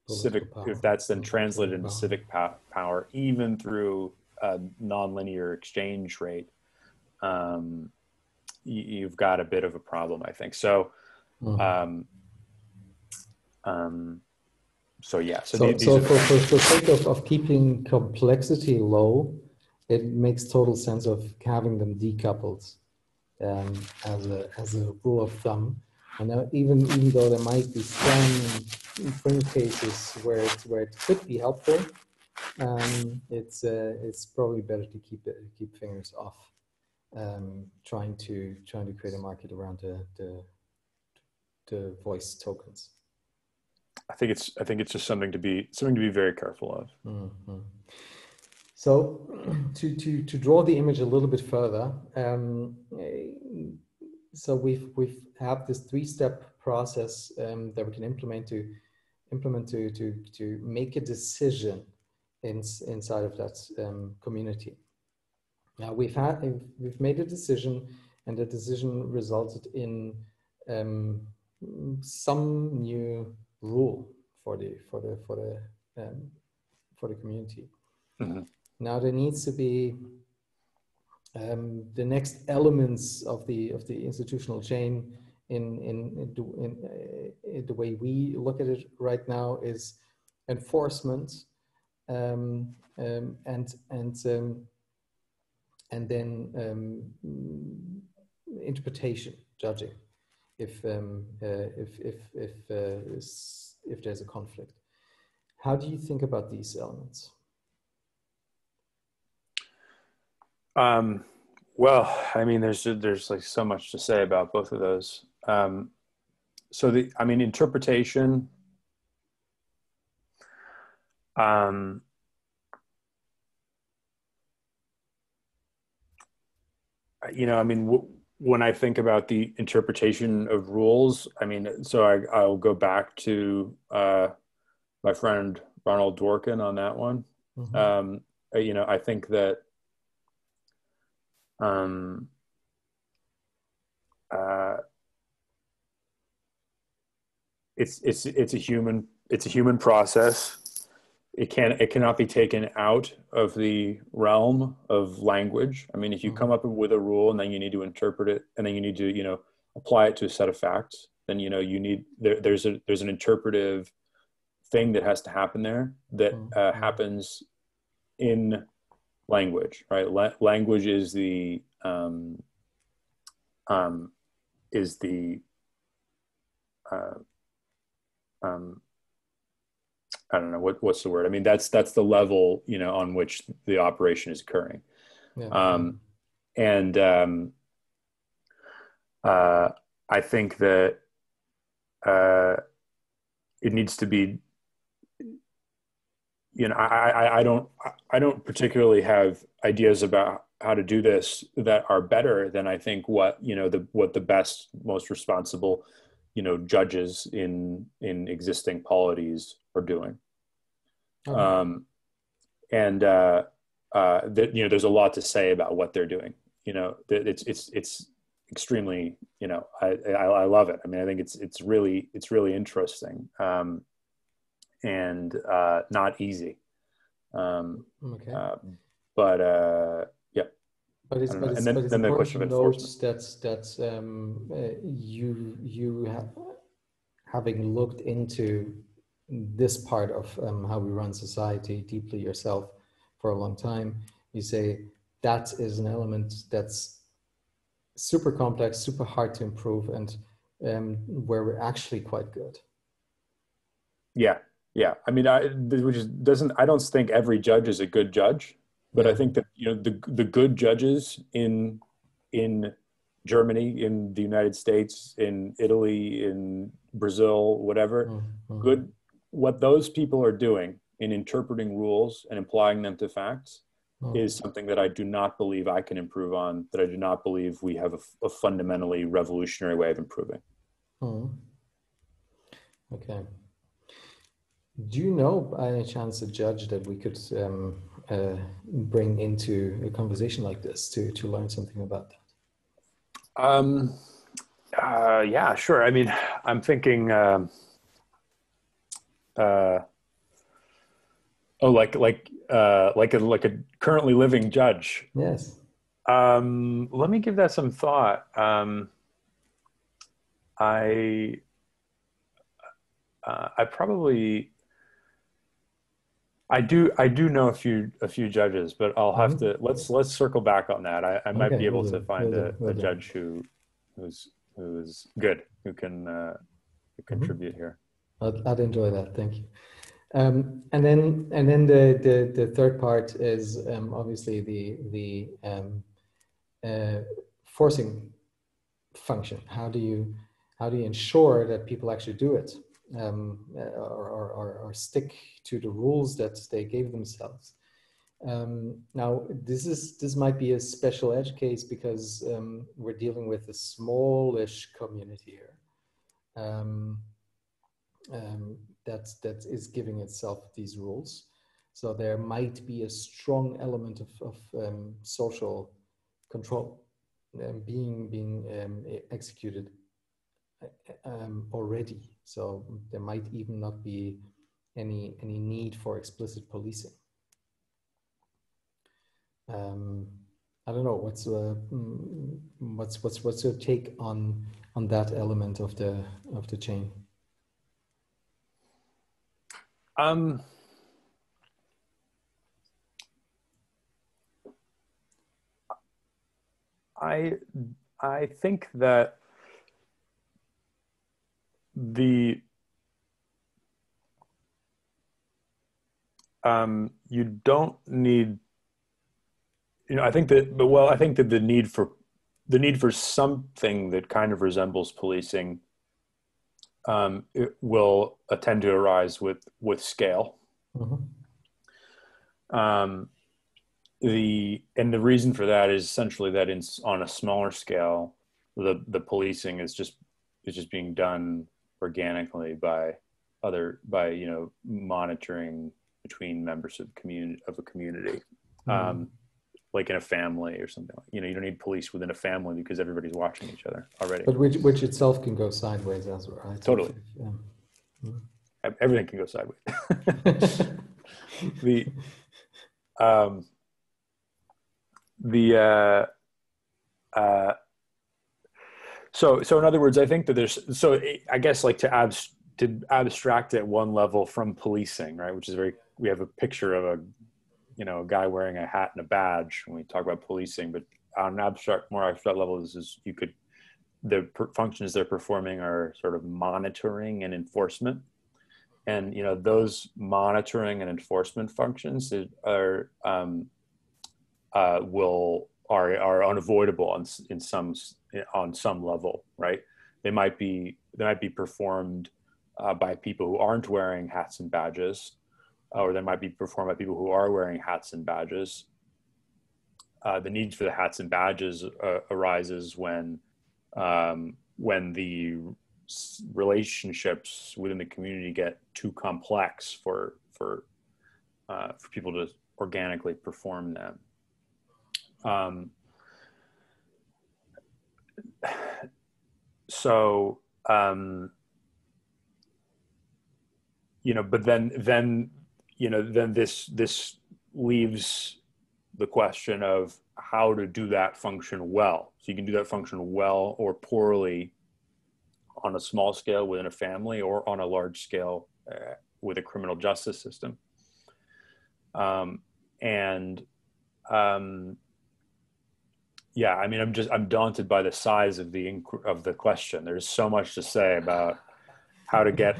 civic power, if that's then translated into civic power, even through a nonlinear exchange rate, you've got a bit of a problem, I think. So, so yeah. So for sake of keeping complexity low, it makes total sense of having them decoupled as a rule of thumb. And even though there might be some fringe cases where it could be helpful, it's probably better to keep fingers off, trying to create a market around the voice tokens. I think it's just something to be very careful of. So to draw the image a little bit further, so we've have this 3-step process that we can implement to make a decision inside of that community. Now we've made a decision, and the decision resulted in some new rule for the community. Mm-hmm. Now there needs to be the next elements of the institutional chain in the way we look at it right now is enforcement, and then interpretation, judging, if there's a conflict. How do you think about these elements? Well, I mean, there's like so much to say about both of those. So interpretation. When I think about the interpretation of rules, I'll go back to my friend Ronald Dworkin on that one. Mm-hmm. I think that it's a human process. It cannot be taken out of the realm of language. I mean, if you come up with a rule and then you need to interpret it, and then you need to apply it to a set of facts, then there's an interpretive thing that has to happen there that happens in language, right? Language is the I don't know what's the word. I mean, that's the level, on which the operation is occurring. Yeah. I think that it needs to be, I don't particularly have ideas about how to do this that are better than I think what the best, most responsible, judges in existing polities are doing. Okay. There's a lot to say about what they're doing. It's extremely, I love it. I mean, I think it's really interesting, and not easy. Okay. Yeah. But it's important to note that you having looked into this part of how we run society deeply yourself for a long time, you say that is an element that's super complex, super hard to improve, and where we're actually quite good. Yeah. I mean, I don't think every judge is a good judge, but I think that the good judges in Germany, in the United States, in Italy, in Brazil, whatever, what those people are doing in interpreting rules and applying them to facts is something that I do not believe I can improve on, that I do not believe we have a fundamentally revolutionary way of improving. Okay. Do you know by any chance a judge that we could bring into a conversation like this to learn something about that? Yeah, sure. I mean, I'm thinking, like a currently living judge. Yes. Let me give that some thought. I probably, I do know a few judges, but I'll have to, let's circle back on that. I might be able to find a judge who's good, who can contribute here. I'd enjoy that. Thank you. And then the third part is obviously the forcing function. How do you ensure that people actually do it, or stick to the rules that they gave themselves? Now, this might be a special edge case because we're dealing with a smallish community here that is giving itself these rules. So there might be a strong element of social control being executed already. So there might even not be any need for explicit policing. I don't know what's your take on that element of the chain. I think that you don't need, I think that the need for something that kind of resembles policing it will tend to arise with scale. Mm-hmm. The reason for that is essentially that on a smaller scale, the policing is just being done organically by monitoring between members of a community. Mm-hmm. Like in a family or something. You don't need police within a family because everybody's watching each other already. But which itself can go sideways as well, right? Totally. Yeah. Mm-hmm. Everything can go sideways. So in other words, I think that I guess like to abstract at one level from policing, right? Which is we have a picture of a guy wearing a hat and a badge when we talk about policing, but on an more abstract level, the functions they're performing are sort of monitoring and enforcement. And, those monitoring and enforcement functions are unavoidable on some level, right? They might be performed by people who aren't wearing hats and badges, or they might be performed by people who are wearing hats and badges. The need for the hats and badges arises when the relationships within the community get too complex for people to organically perform them. But then this leaves the question of how to do that function well. So you can do that function well or poorly on a small scale within a family or on a large scale with a criminal justice system. I'm daunted by the size of the question. There's so much to say about how to get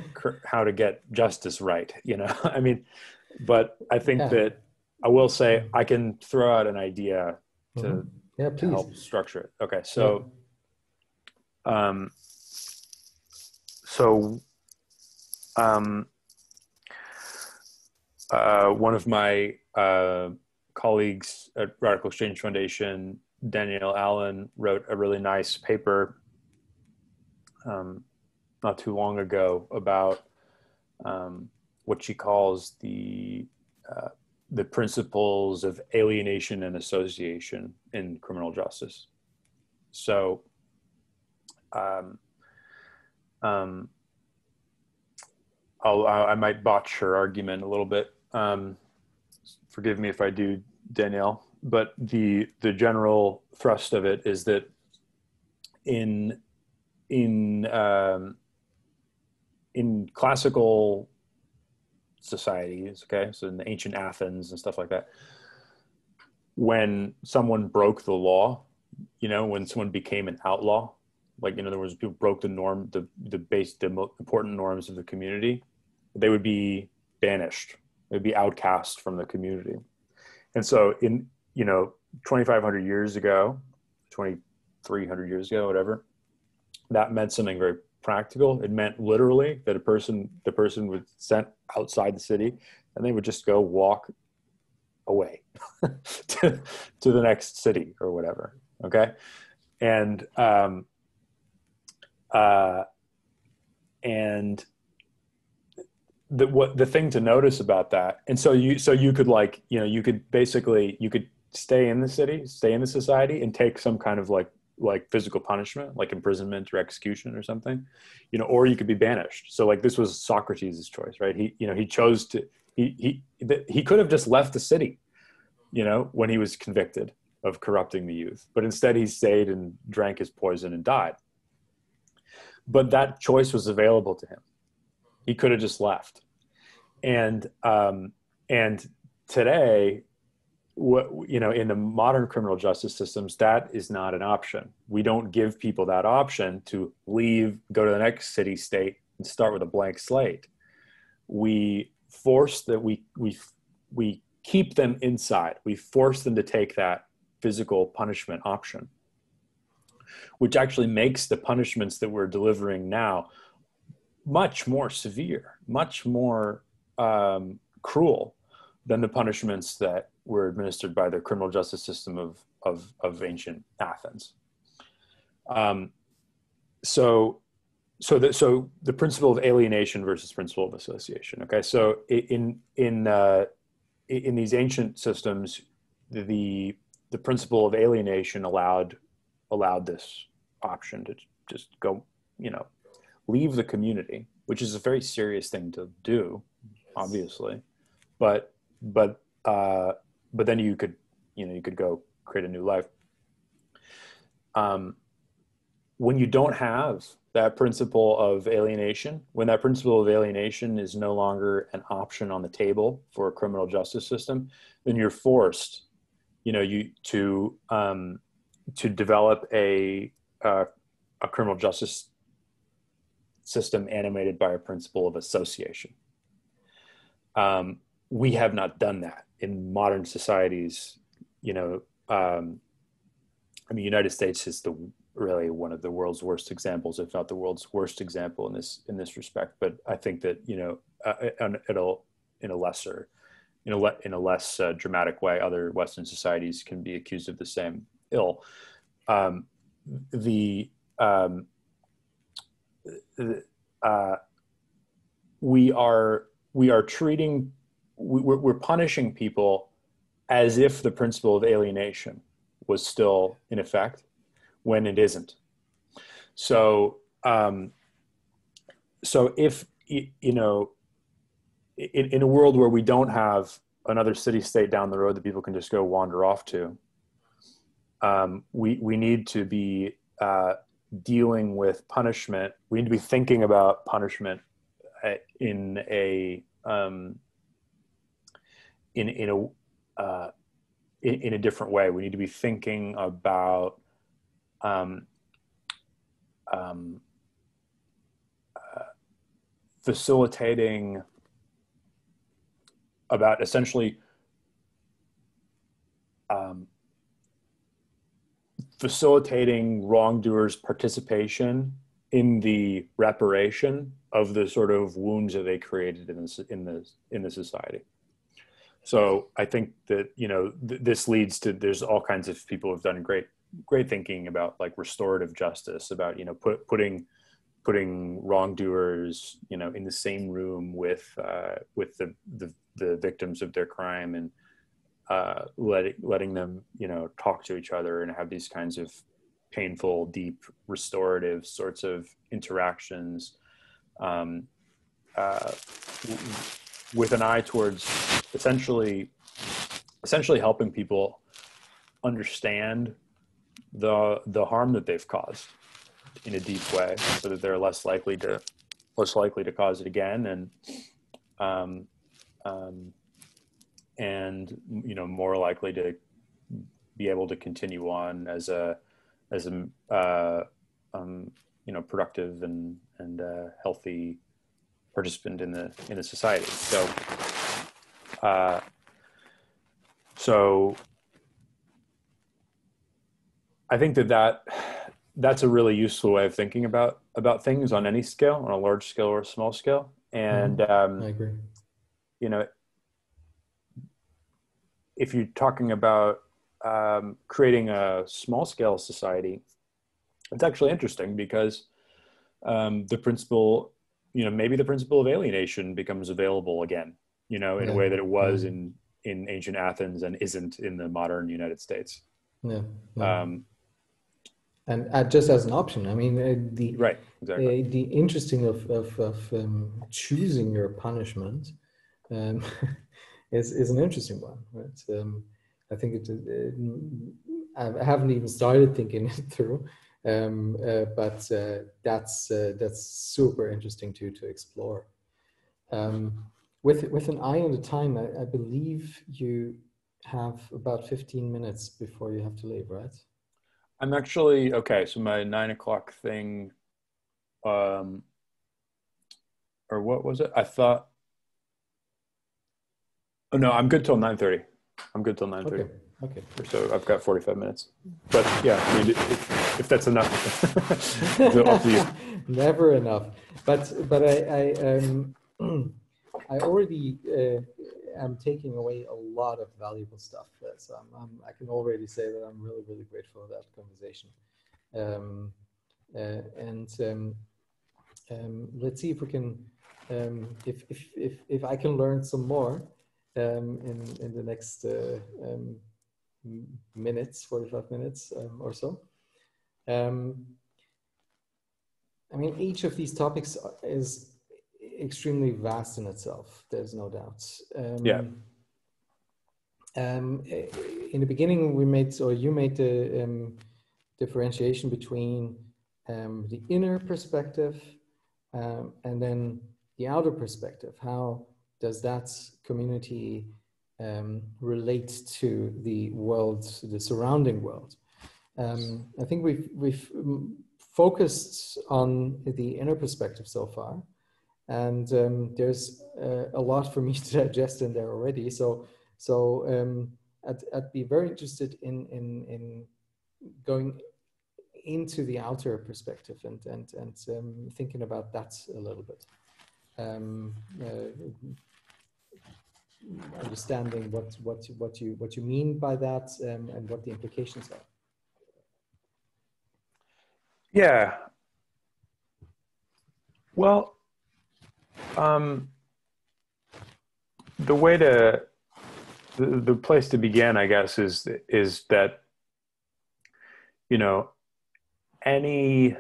justice right, but I think that I will say I can throw out an idea to help structure it. Okay. So, one of my colleagues at Radical Exchange Foundation, Danielle Allen, wrote a really nice paper not too long ago about what she calls the principles of alienation and association in criminal justice. So, I might botch her argument a little bit. Forgive me if I do, Danielle. But the general thrust of it is that in classical societies, okay, so in the ancient Athens and stuff like that, when someone broke the law, when someone became an outlaw, like in other words, people broke the norm, the most important norms of the community, they would be banished. They'd be outcast from the community. And so in 2,500 years ago, 2,300 years ago, whatever, that meant something very practical. It meant literally that the person was sent outside the city and they would just go walk away to the next city or whatever. Okay. And the thing to notice about that, and so you could, like, you know, you could stay in the city, stay in the society, and take some kind of like physical punishment, like imprisonment or execution or something, you know, or you could be banished. So like this was Socrates' choice, right? He chose to, he could have just left the city, you know, when he was convicted of corrupting the youth, but instead he stayed and drank his poison and died. But that choice was available to him. He could have just left. And today, you know, in the modern criminal justice systems, that is not an option. We don't give people that option to leave, go to the next city state, and start with a blank slate. We force that we keep them inside. We force them to take that physical punishment option, which actually makes the punishments that we're delivering now much more severe, much more cruel than the punishments that were administered by the criminal justice system of ancient Athens. So the principle of alienation versus principle of association. Okay, so in these ancient systems, the principle of alienation allowed this option to just go, you know, leave the community, which is a very serious thing to do, obviously, but then you could go create a new life. When you don't have that principle of alienation, when that principle of alienation is no longer an option on the table for a criminal justice system, then you're forced, you know, to develop a criminal justice system animated by a principle of association. We have not done that in modern societies. You know, I mean, United States is really one of the world's worst examples, if not the world's worst example in this respect. But I think that, you know, in a less dramatic way, other Western societies can be accused of the same ill. We're punishing people as if the principle of alienation was still in effect, when it isn't. So if, you know, in a world where we don't have another city state down the road that people can just go wander off to, we need to be dealing with punishment. We need to be thinking about punishment in a different way. We need to be thinking about facilitating, about essentially facilitating wrongdoers' participation in the reparation of the sort of wounds that they created in the society. So I think that, you know, this leads to, there's all kinds of people who've done great thinking about, like, restorative justice, about, you know, putting wrongdoers, you know, in the same room with the victims of their crime, and letting them, you know, talk to each other and have these kinds of painful, deep, restorative sorts of interactions, with an eye towards essentially helping people understand the harm that they've caused in a deep way, so that they're less likely to cause it again, and you know, more likely to be able to continue on as a you know, productive and healthy participant in the society. So I think that's a really useful way of thinking about things on any scale, on a large scale or a small scale. And I agree. You know, if you're talking about creating a small scale society, it's actually interesting because the principle, maybe the principle of alienation becomes available again, in a Yeah, way that it yeah, was in ancient Athens and isn't in the modern United States. yeah, yeah. Um, And just as an option, I mean, right, exactly. the interesting of choosing your punishment um, is an interesting one, right? I think I haven't even started thinking it through, but that's super interesting to explore. Um, with an eye on the time, I believe you have about 15 minutes before you have to leave, right? I'm actually, okay, so my 9 o'clock thing, um, or what was it? I thought, oh no, I'm good till 9:30. I'm good till 9:30. Okay, okay. So I've got 45 minutes. But yeah, I mean, if that's enough, so up to you. Never enough. But I already am taking away a lot of valuable stuff. So I can already say that I'm really, really grateful for that conversation. And let's see if we can, if I can learn some more in the next minutes, 45 minutes or so. I mean, each of these topics is extremely vast in itself. There's no doubt. Yeah. In the beginning, you made the differentiation between the inner perspective and then the outer perspective. How does that community relate to the world, the surrounding world? I think we've focused on the inner perspective so far, and there's a lot for me to digest in there already. So I'd be very interested in going into the outer perspective and thinking about that a little bit. Understanding what you mean by that and what the implications are. Yeah. Well, the place to begin, I guess, is that, any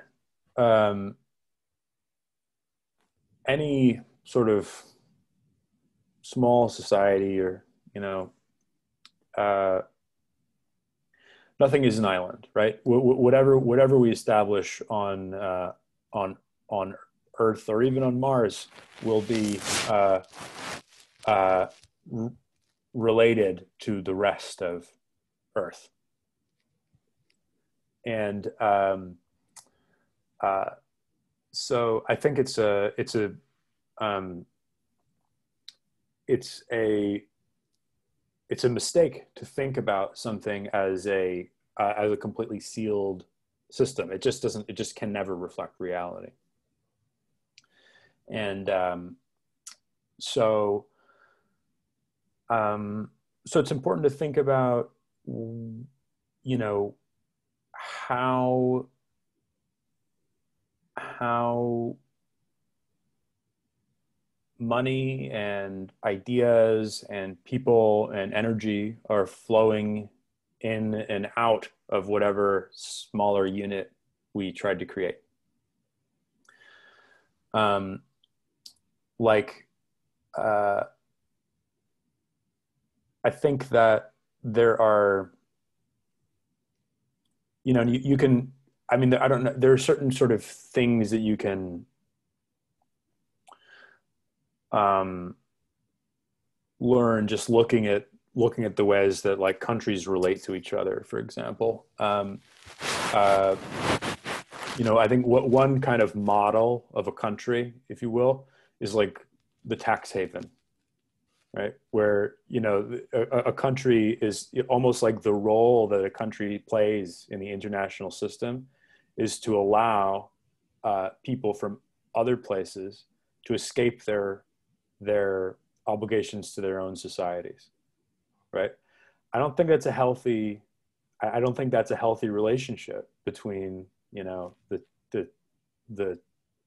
any sort of small society, or uh, nothing is an island, right? Whatever we establish on Earth or even on Mars will be related to the rest of Earth. And so I think it's a mistake to think about something as a completely sealed system. It just can never reflect reality. And so it's important to think about, how money and ideas and people and energy are flowing in and out of whatever smaller unit we tried to create. I think that there are, you can, I mean, I don't know, there are certain sort of things that you can learn just looking at the ways that like countries relate to each other, for example. I think one kind of model of a country, if you will, is like the tax haven, right? Where, a country is almost like the role that a country plays in the international system is to allow people from other places to escape their obligations to their own societies, right? I don't think that's a healthy. I don't think that's a healthy relationship between, you know, the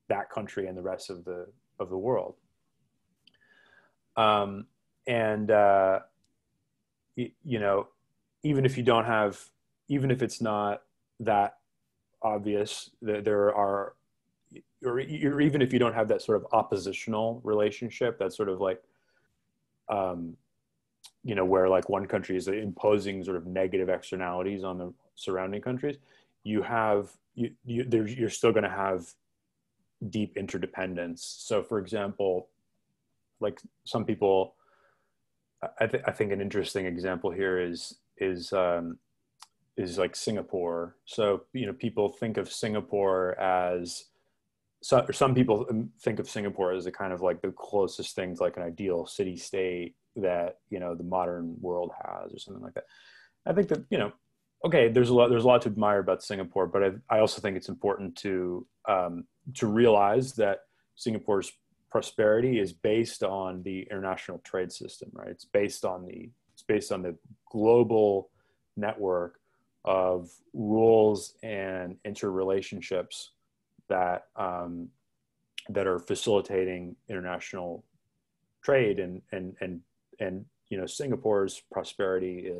that country and the rest of the world. And you know, even if you don't have, even if it's not that obvious that there are, or even if you don't have that sort of oppositional relationship, that sort of like, you know, where like one country is imposing sort of negative externalities on the surrounding countries, you have, you're still going to have deep interdependence. So for example, like some people, I think an interesting example here is like Singapore. So, you know, people think of Singapore as, some people think of Singapore as a kind of like the closest thing to like an ideal city state that, you know, the modern world has, or something like that. I think that, you know, okay, there's a lot to admire about Singapore, but I also think it's important to realize that Singapore's prosperity is based on the international trade system, right? It's based on the global network of rules and interrelationships that that are facilitating international trade, and you know, Singapore's prosperity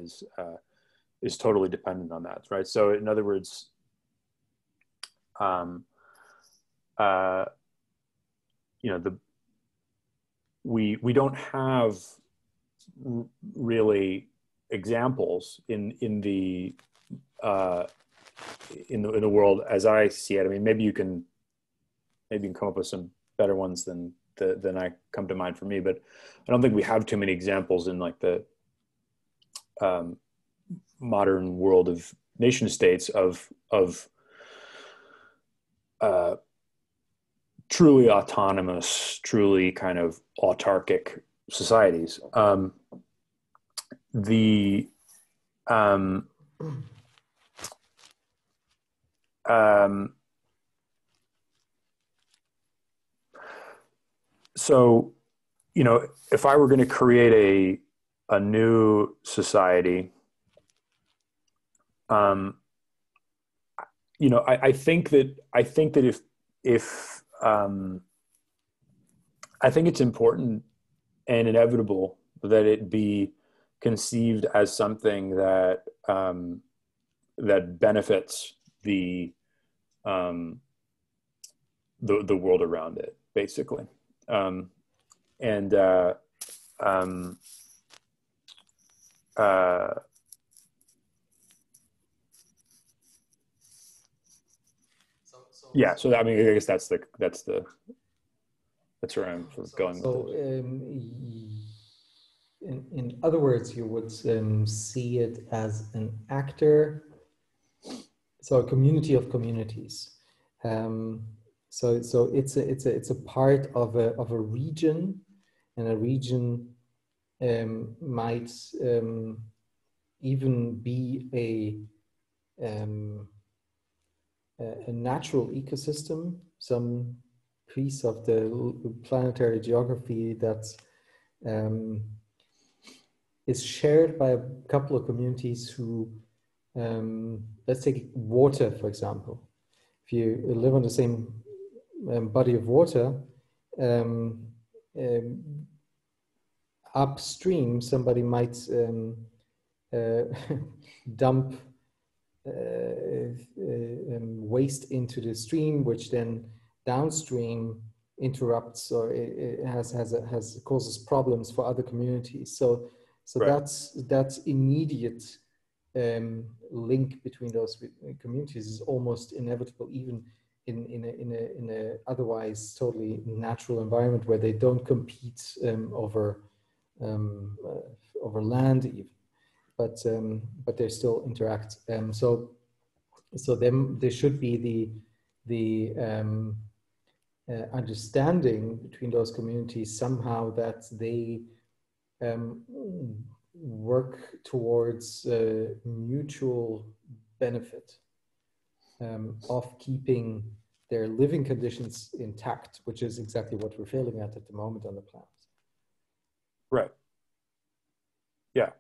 is totally dependent on that, right? So in other words, you know, we don't have really examples in the world as I see it. I mean, maybe you can come up with some better ones than I come to mind for me, but I don't think we have too many examples in like the modern world of nation states of truly autonomous, truly kind of autarkic societies. The so, you know, if I were going to create a new society, you know, I think that if I think it's important and inevitable that it be conceived as something that that benefits the world around it, basically. And yeah, so I mean, I guess that's where I'm sort of going with this. In other words, you would see it as an actor, so a community of communities. So it's a part of a region, and a region might even be a natural ecosystem, some piece of the planetary geography that is shared by a couple of communities who, let's take water, for example. If you live on the same body of water, upstream, somebody might dump waste into the stream, which then downstream interrupts, or it causes problems for other communities. So right. that's immediate link between those communities is almost inevitable, even in a otherwise totally natural environment where they don't compete over land even, but they still interact. So then there should be the understanding between those communities somehow that they work towards mutual benefit of keeping their living conditions intact, which is exactly what we're failing at the moment on the planet. Right. Yeah.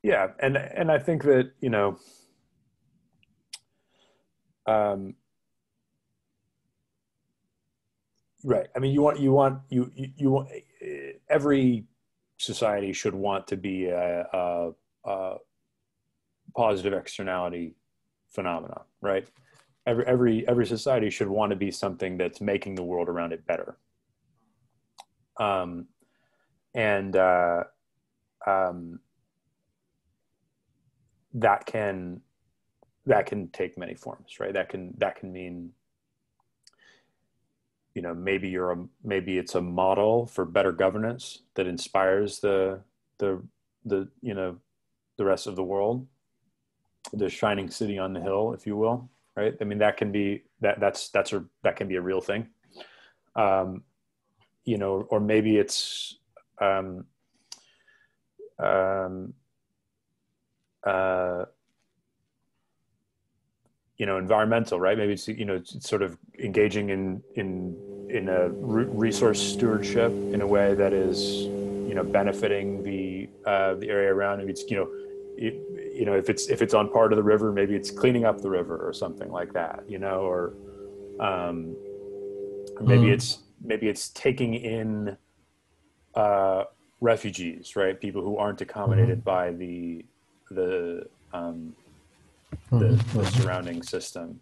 Yeah, and I think that, you know, um, right. I mean, you want every society should want to be a positive externality phenomena, right? Every society should want to be something that's making the world around it better. Um, and um, that can take many forms, right? That can mean, you know, maybe it's a model for better governance that inspires the you know, the rest of the world, the shining city on the hill, if you will, right? I mean, that can be that can be a real thing. Um, you know, or maybe it's um, um, uh, you know, environmental, right? Maybe it's, you know, it's sort of engaging in a resource stewardship in a way that is, you know, benefiting the area around. Maybe it's, you know, you know, if it's on part of the river, maybe it's cleaning up the river or something like that, you know, um, or maybe it's taking in refugees, right? People who aren't accommodated by the um, the surrounding system.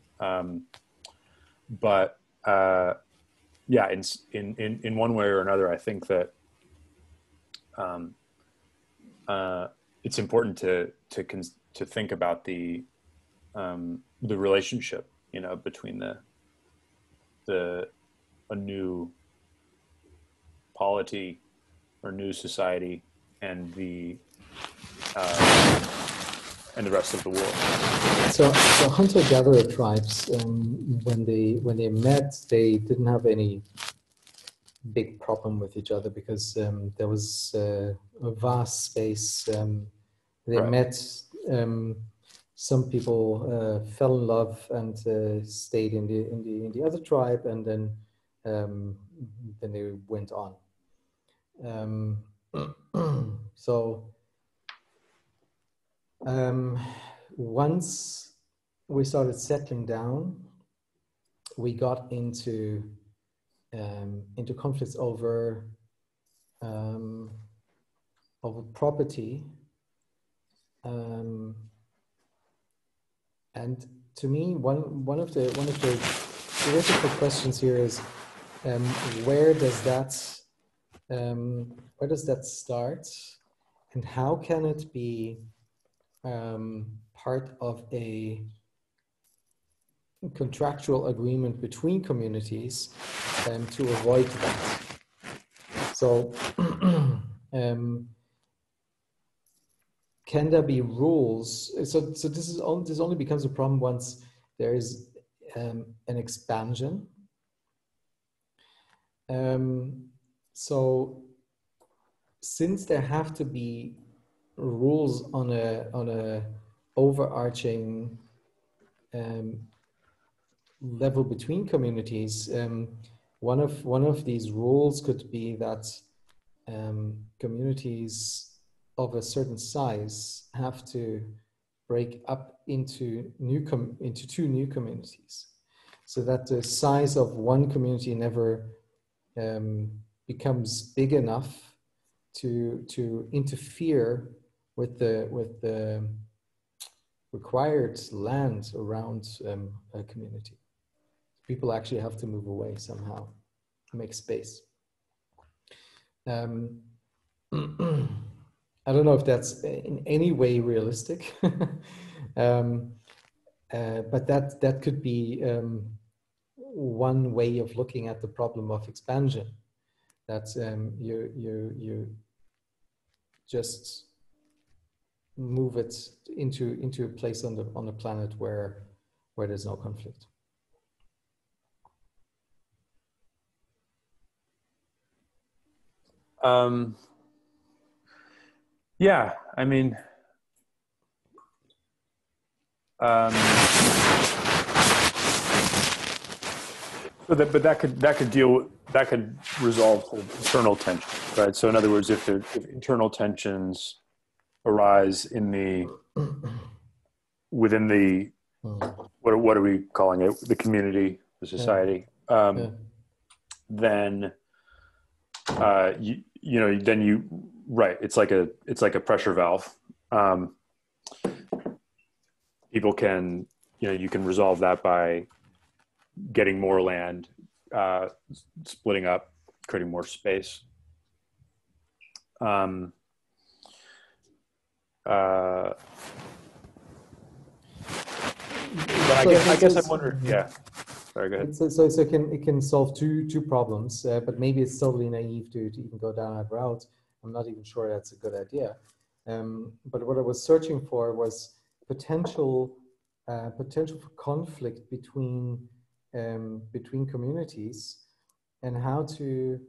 But yeah, in one way or another, I think that um, it's important to think about the relationship, you know, between the a new polity or new society and the rest of the world. So hunter-gatherer tribes, when they met, they didn't have any big problem with each other because there was a vast space. They Right. met. Some people fell in love and stayed in the other tribe, and then they went on. So once we started settling down, we got into conflicts over property, and to me, one of the critical questions here is where does that start, and how can it be part of a contractual agreement between communities to avoid that. So can there be rules? So this only becomes a problem once there is an expansion. So since there have to be rules on a overarching level between communities, one of these rules could be that communities of a certain size have to break up into two new communities, so that the size of one community never becomes big enough to interfere with the required land around a community. People actually have to move away somehow, make space. I don't know if that's in any way realistic, but that could be one way of looking at the problem of expansion. That you just move it into a place on the planet where there's no conflict. Yeah, I mean, but that could resolve sort of internal tension, right? So in other words, if internal tensions arise in within the, what are we calling it? The community, the society. Yeah. Then, right. It's like a pressure valve. People can, you can resolve that by getting more land, splitting up, creating more space. But I guess I'm wondering. Yeah. Sorry, go ahead. So it can solve two problems, but maybe it's totally naive to even go down that route. I'm not even sure that's a good idea. But what I was searching for was potential for conflict between communities, and how to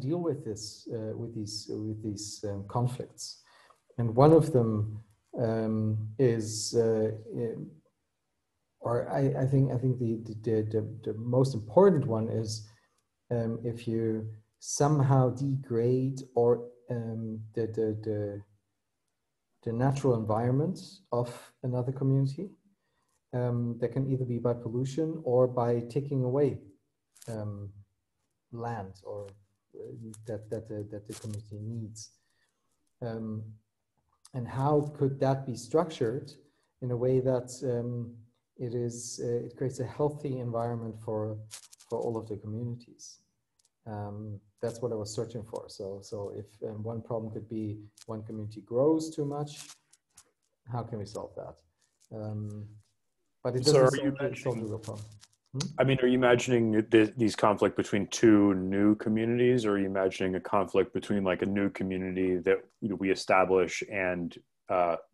deal with this with these conflicts. And one of them is, or I think the most important one is, if you somehow degrade or the natural environment of another community, that can either be by pollution or by taking away land or that the community needs. And how could that be structured in a way that it creates a healthy environment for all of the communities? That's what I was searching for. So if one problem could be one community grows too much, how can we solve that? But it doesn't solve the real problem. I mean, are you imagining these conflict between two new communities, or are you imagining a conflict between like a new community that we establish and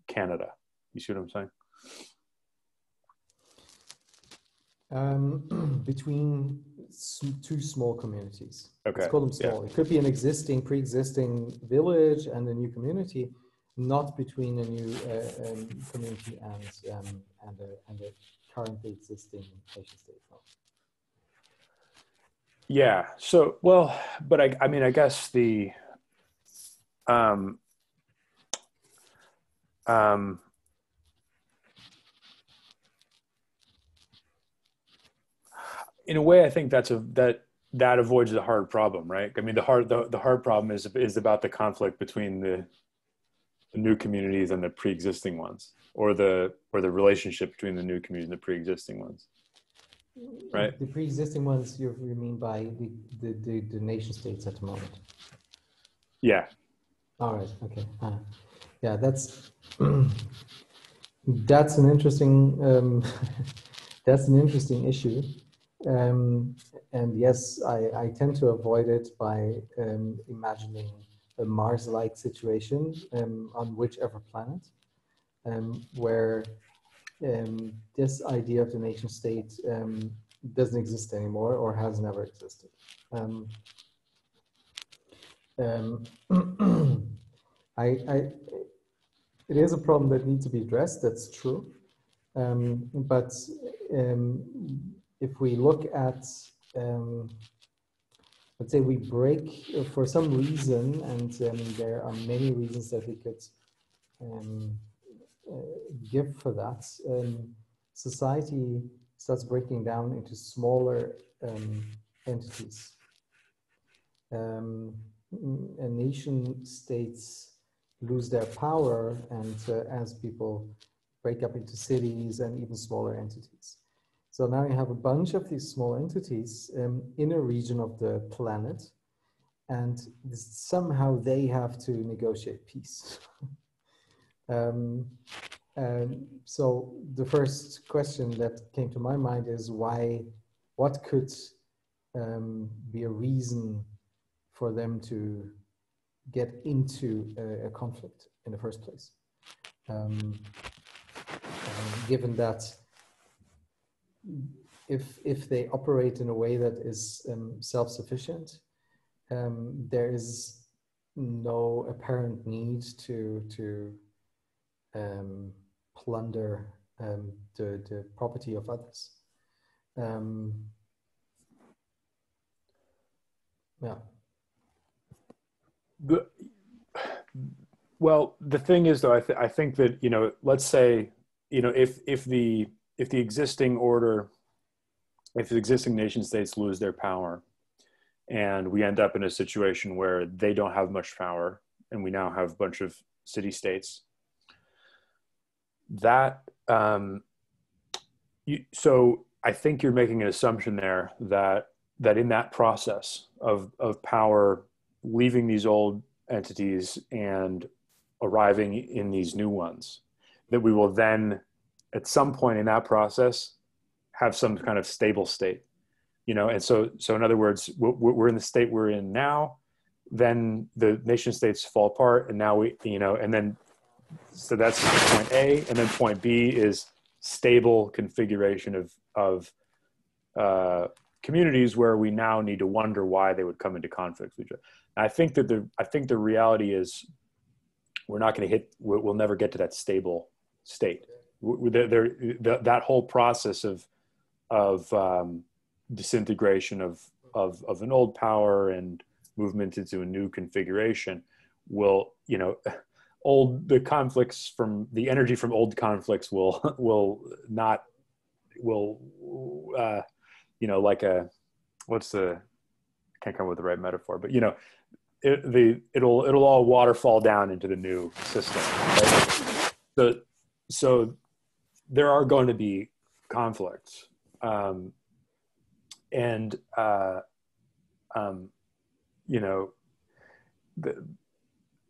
Canada? You see what I'm saying? Between two small communities. Okay. Let's call them small. Yeah. It could be an pre-existing village and a new community, not between a new community and a currently existing nation state. Yeah. So, well, but I mean, I guess the, in a way, I think that avoids the hard problem, right? I mean, the hard problem is about the conflict between the new communities and the pre-existing ones, or the relationship between the new communities and the pre-existing ones, right? The pre-existing ones you mean by the nation states at the moment? Yeah. All right. Okay. Yeah, that's that's an interesting issue. And yes, I tend to avoid it by imagining a Mars-like situation on whichever planet, where this idea of the nation state doesn't exist anymore, or has never existed. It is a problem that needs to be addressed, that's true. But if we look at, let's say we break for some reason, and there are many reasons that we could give for that, society starts breaking down into smaller entities. And nation states lose their power, and as people break up into cities and even smaller entities. So now you have a bunch of these small entities in a region of the planet, and somehow they have to negotiate peace. So the first question that came to my mind is what could be a reason for them to get into a conflict in the first place? Given that if they operate in a way that is self-sufficient, there is no apparent need to plunder the property of others. Yeah. Well, the thing is, though, I think that, let's say, if the existing order, if the existing nation states lose their power, and we end up in a situation where they don't have much power, and we now have a bunch of city states, that so I think you're making an assumption there that in that process of power leaving these old entities and arriving in these new ones, that we will then at some point in that process have some kind of stable state, and so in other words, we're in the state we're in now, then the nation states fall apart, and now and then, so that's point A, and then point B is stable configuration of communities where we now need to wonder why they would come into conflict with each other. And I think the reality is we're not going to we'll never get to that stable state. That whole process of disintegration of an old power and movement into a new configuration will, the conflicts from the energy from old conflicts will not, like I can't come up with the right metaphor, but it'll all waterfall down into the new system, right? So there are going to be conflicts, and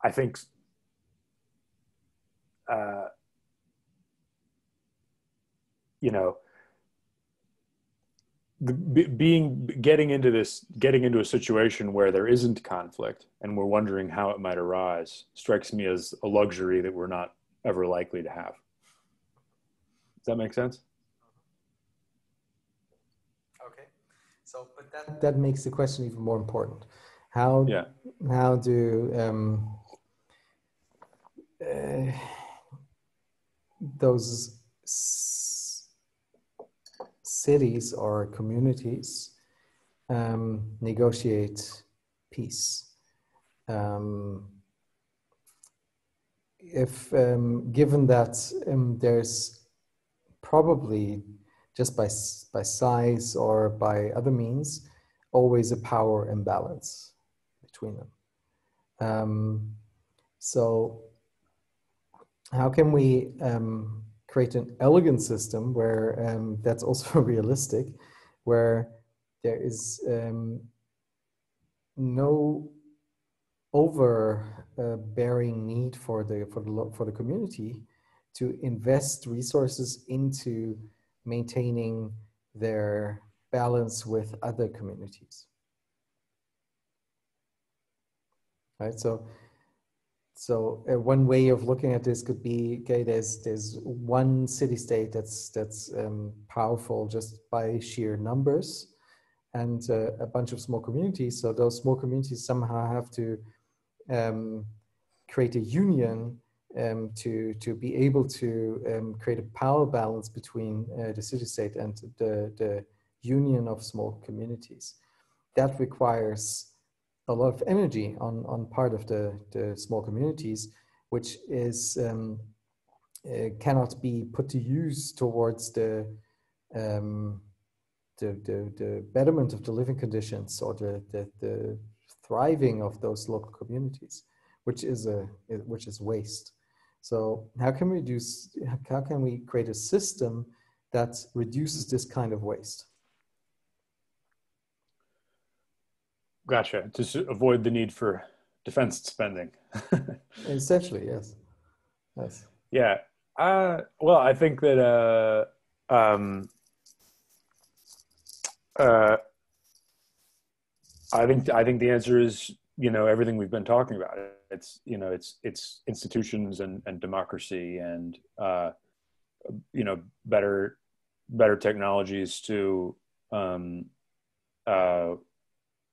I think getting into a situation where there isn't conflict and we're wondering how it might arise strikes me as a luxury that we're not ever likely to have. Does that make sense? Okay, so but that makes the question even more important. How do those cities or communities negotiate peace? If given that there's probably, just by size or by other means, always a power imbalance between them. So how can we create an elegant system where that's also realistic, where there is no overbearing need for the community to invest resources into maintaining their balance with other communities, right? So one way of looking at this could be, okay, there's one city-state that's powerful just by sheer numbers, and a bunch of small communities. So those small communities somehow have to create a union to be able to create a power balance between the city-state and the union of small communities. That requires a lot of energy on part of the small communities, which is cannot be put to use towards the betterment of the living conditions or the thriving of those local communities, which is waste. So how can we create a system that reduces this kind of waste? Gotcha. To avoid the need for defense spending. Essentially, yes. Yes. Yeah. Well, I think that I think the answer is, everything we've been talking about. It's it's institutions and democracy and better technologies to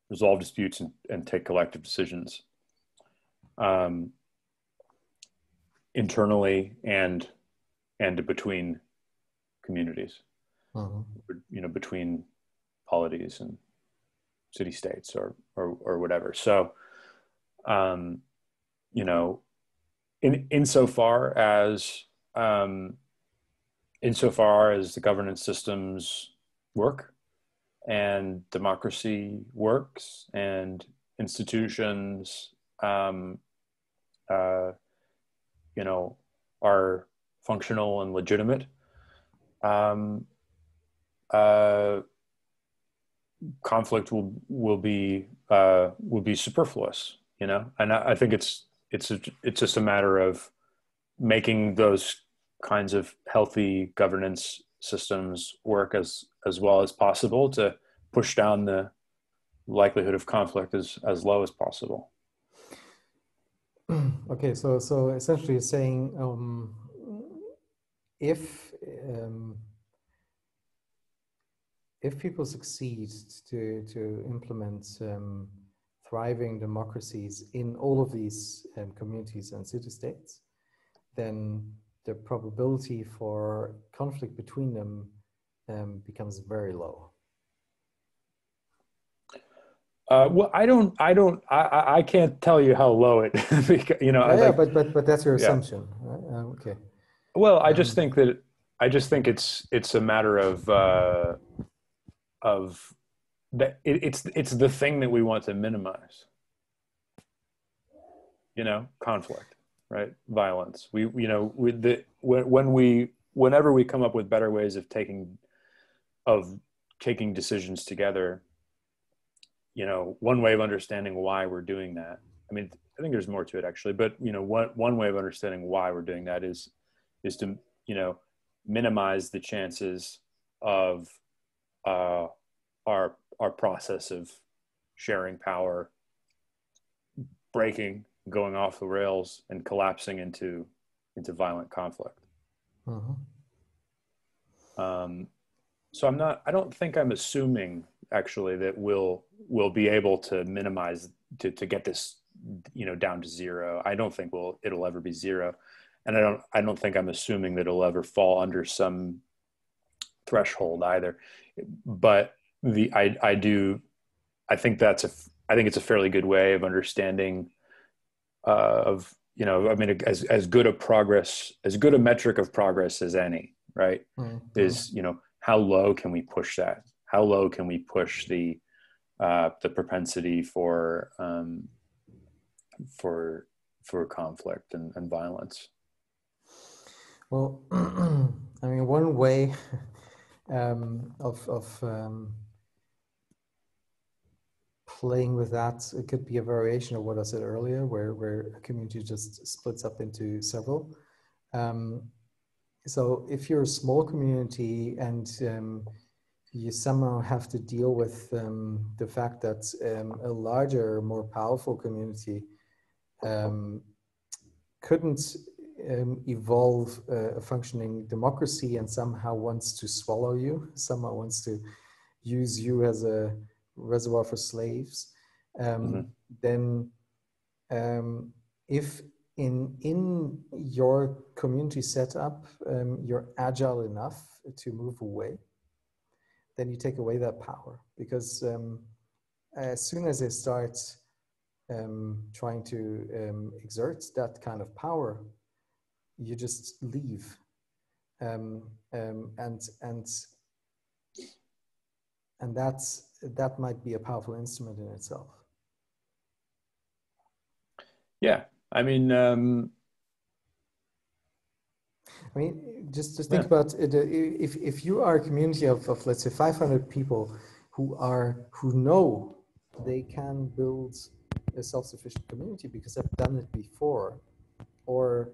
resolve disputes and take collective decisions, internally and between communities, between polities and city states or whatever. So, insofar as the governance systems work and democracy works and institutions, you know, are functional and legitimate, conflict will be superfluous, you know. And I think it's just a matter of making those kinds of healthy governance systems work as well as possible to push down the likelihood of conflict as low as possible. Okay, so essentially you're saying if people succeed to implement thriving democracies in all of these communities and city-states, then the probability for conflict between them becomes very low. Well, I can't tell you how low it, because, you know. Yeah, but that's your assumption, right? Okay. Well, I just think it's a matter of that it's the thing that we want to minimize. You know, conflict, right? Violence. Whenever we come up with better ways of taking decisions together, you know, one way of understanding why we're doing that. I mean, I think there's more to it actually, but you know, one way of understanding why we're doing that is to, you know, minimize the chances of our process of sharing power breaking, going off the rails, and collapsing into violent conflict. So I don't think I'm assuming actually that we'll be able to minimize to get this, you know, down to zero. I don't think it'll ever be zero. And I don't think I'm assuming that it'll ever fall under some threshold either. But I think it's a fairly good way of understanding of, you know, I mean, as good a metric of progress as any, right? Mm-hmm. Is, you know, how low can we push that? How low can we push the propensity for conflict and violence? Well, I mean, one way of playing with that, it could be a variation of what I said earlier, where a community just splits up into several. So if you're a small community and you somehow have to deal with the fact that a larger, more powerful community couldn't evolve a functioning democracy and somehow wants to swallow you, somehow wants to use you as a reservoir for slaves, then if in your community setup you're agile enough to move away, then you take away that power, because as soon as they start trying to exert that kind of power, you just leave, and that might be a powerful instrument in itself. Yeah, I mean, just think about it. If you are a community of let's say 500 people who know they can build a self-sufficient community because they've done it before, or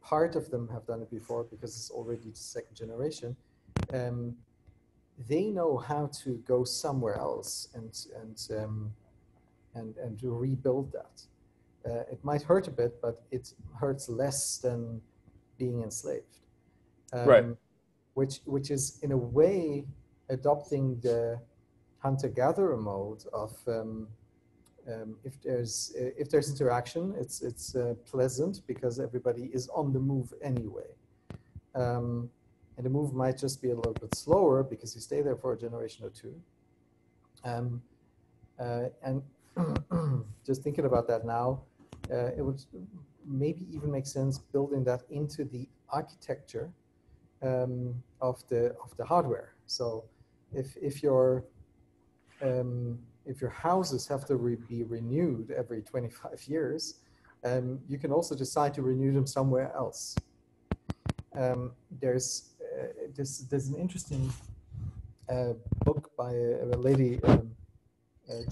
part of them have done it before because it's already the second generation, they know how to go somewhere else and to rebuild that. It might hurt a bit, but it hurts less than being enslaved. Right. Which is in a way adopting the hunter-gatherer mode of if there's interaction, it's pleasant because everybody is on the move anyway. And the move might just be a little bit slower because you stay there for a generation or two. And just thinking about that now, it would maybe even makes sense building that into the architecture of the hardware. So if your houses have to be renewed every 25 years, you can also decide to renew them somewhere else. There's an interesting book by a lady,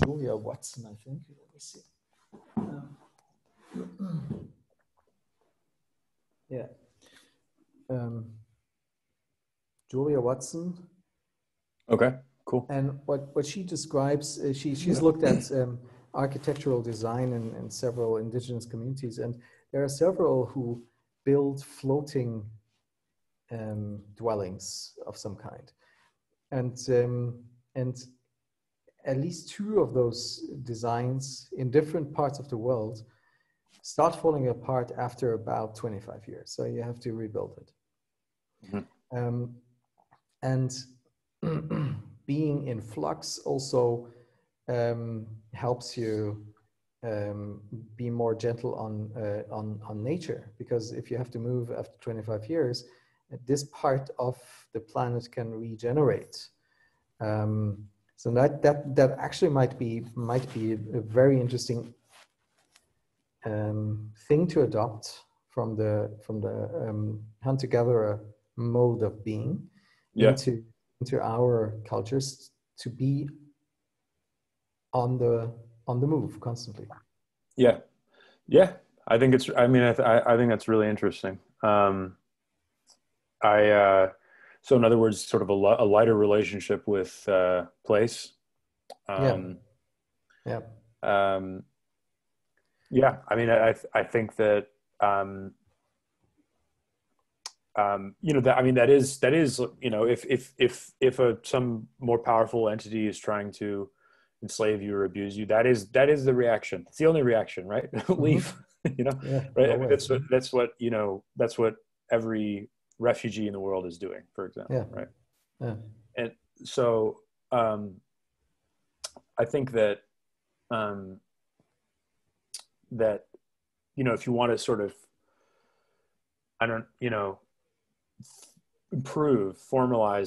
Julia Watson, I think. Let me see. Yeah. Julia Watson. Okay, cool. And what she describes, she's looked at architectural design in several indigenous communities, and there are several who build floating dwellings of some kind, and at least 2 of those designs in different parts of the world start falling apart after about 25 years. So you have to rebuild it. Mm-hmm. And being in flux also helps you be more gentle on nature, because if you have to move after 25 years, this part of the planet can regenerate. So that actually might be a very interesting thing to adopt from the hunter-gatherer mode of being into our cultures, to be on the move constantly. Yeah. I think it's. I mean, I think that's really interesting. So in other words, sort of a lighter relationship with place. Yeah. I mean, I think that that is some more powerful entity is trying to enslave you or abuse you, that is the reaction. It's the only reaction, right? Leave. Right? I mean, that's what every refugee in the world is doing, for example. Right. And so I think that if you want to sort of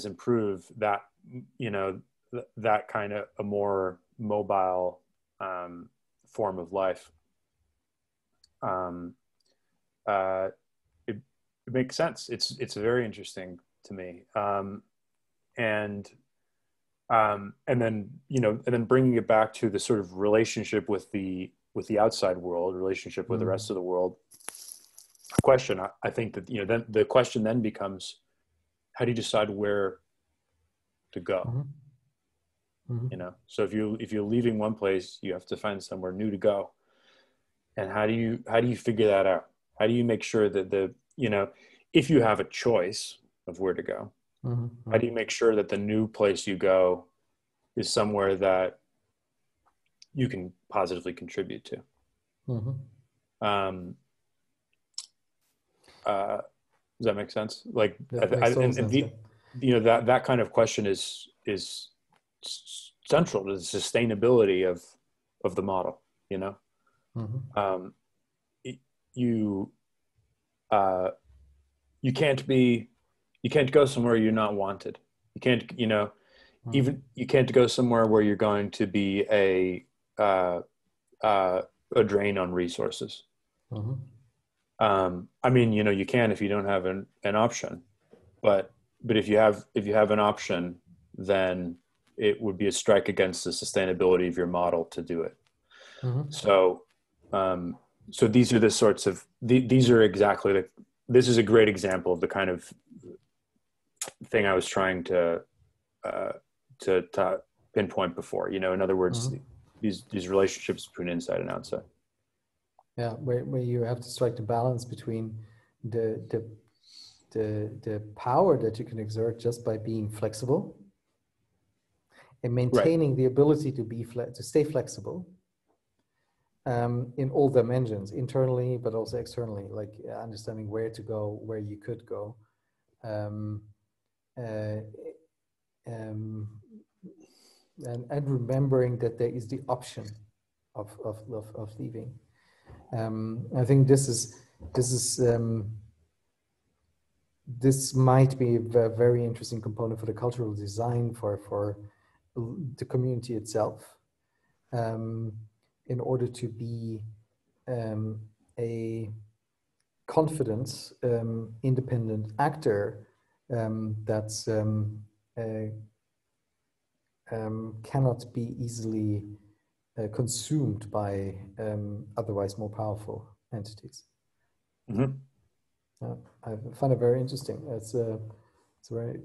improve that, that kind of a more mobile form of life, it makes sense. It's very interesting to me. And then bringing it back to the sort of relationship with the outside world, relationship with the rest of the world question. I think that, then the question then becomes, how do you decide where to go? So if you're leaving one place, you have to find somewhere new to go. And how do you figure that out? How do you make sure that if you have a choice of where to go, how do you make sure that the new place you go is somewhere that you can positively contribute to? Does that make sense? Like, that kind of question is central to the sustainability of the model. You can't go somewhere you're not wanted. You can't, you can't go somewhere where you're going to be a drain on resources. I mean, you can if you don't have an option, but if you have an option, then it would be a strike against the sustainability of your model to do it. So these are the sorts of these are exactly this is a great example of the kind of thing I was trying to pinpoint before. In other words, these relationships between inside and outside. Yeah, where you have to strike the balance between the power that you can exert just by being flexible and maintaining the ability to stay flexible in all dimensions, internally but also externally, like understanding where to go, where you could go, and remembering that there is the option of leaving. I think this might be a very interesting component for the cultural design for the community itself, in order to be a confident, independent actor that's cannot be easily consumed by otherwise more powerful entities. Mm-hmm. I find it very interesting. It's very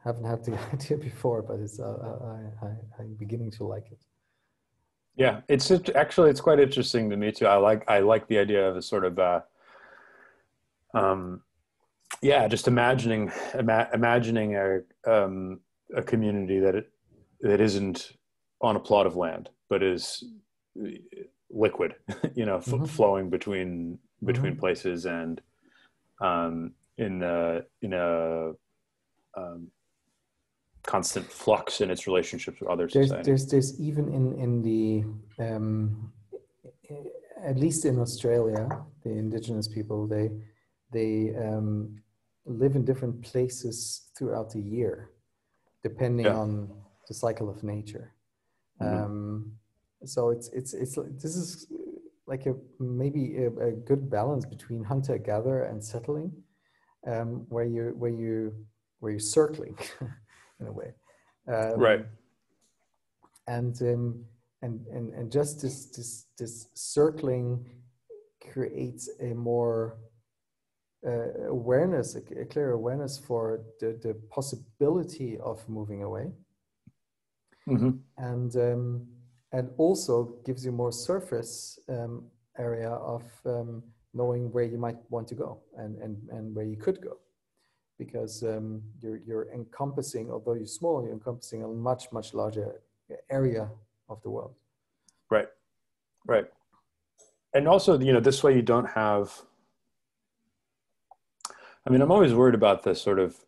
haven't had the idea before, but it's I'm beginning to like it. Yeah, it's quite interesting to me too. I like the idea of a sort of yeah, just imagining a community that isn't on a plot of land, but is liquid, you know, flowing between places, and in a constant flux in its relationships with other societies. There's even in the at least in Australia, the indigenous people, they live in different places throughout the year, depending on the cycle of nature. So this is like maybe a good balance between hunter-gatherer and settling, where you're circling in a way, Right. And just this circling creates a more awareness, a clear awareness for the possibility of moving away, and also gives you more surface area of knowing where you might want to go and where you could go, because you're encompassing, although you're small, you're encompassing a much larger area of the world. Right. And also, you know, this way you don't have, I mean, I'm always worried about this sort of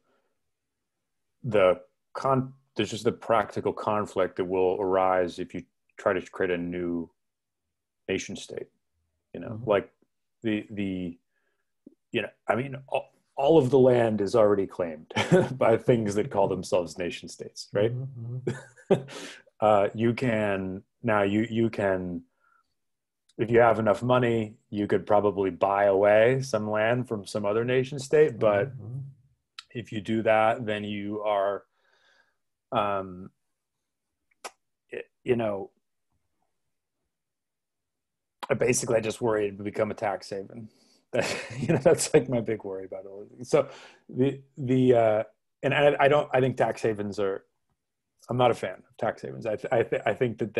there's just the practical conflict that will arise if you try to create a new nation state, you know, like the you know, I mean, all of the land is already claimed by things that call themselves nation states, right? You can, if you have enough money, you could probably buy away some land from some other nation state. But if you do that, then you are, you know, basically I just worry it would become a tax haven. You know, that's like my big worry about it. So and I think tax havens I'm not a fan of tax havens. I think that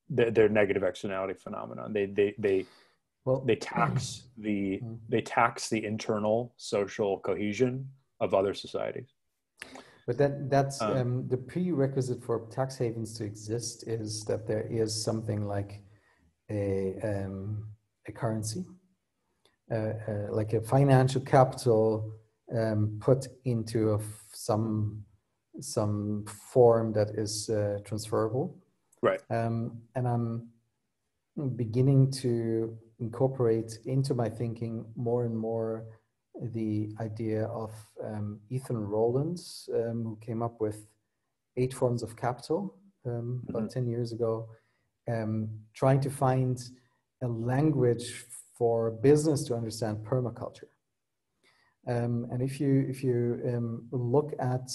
they're negative externality phenomenon. They tax the internal social cohesion of other societies. But that's the prerequisite for tax havens to exist is that there is something like a currency, like a financial capital put into some form that is transferable. Right. And I'm beginning to incorporate into my thinking more and more the idea of Ethan Rollins, who came up with 8 forms of capital about 10 years ago, trying to find a language for business to understand permaculture. And if you look at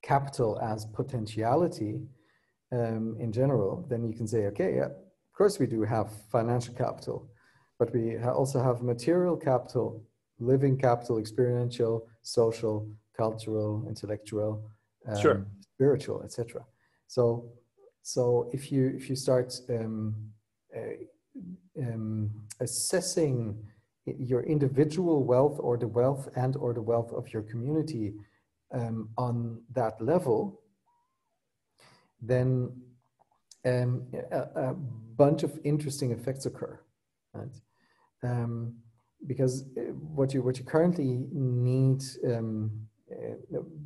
capital as potentiality in general, then you can say, okay, yeah, of course we do have financial capital, but we also have material capital, living capital, experiential, social, cultural, intellectual, spiritual, etc. So if you start assessing your individual wealth or the wealth of your community on that level, then a bunch of interesting effects occur, right? Because what you currently need,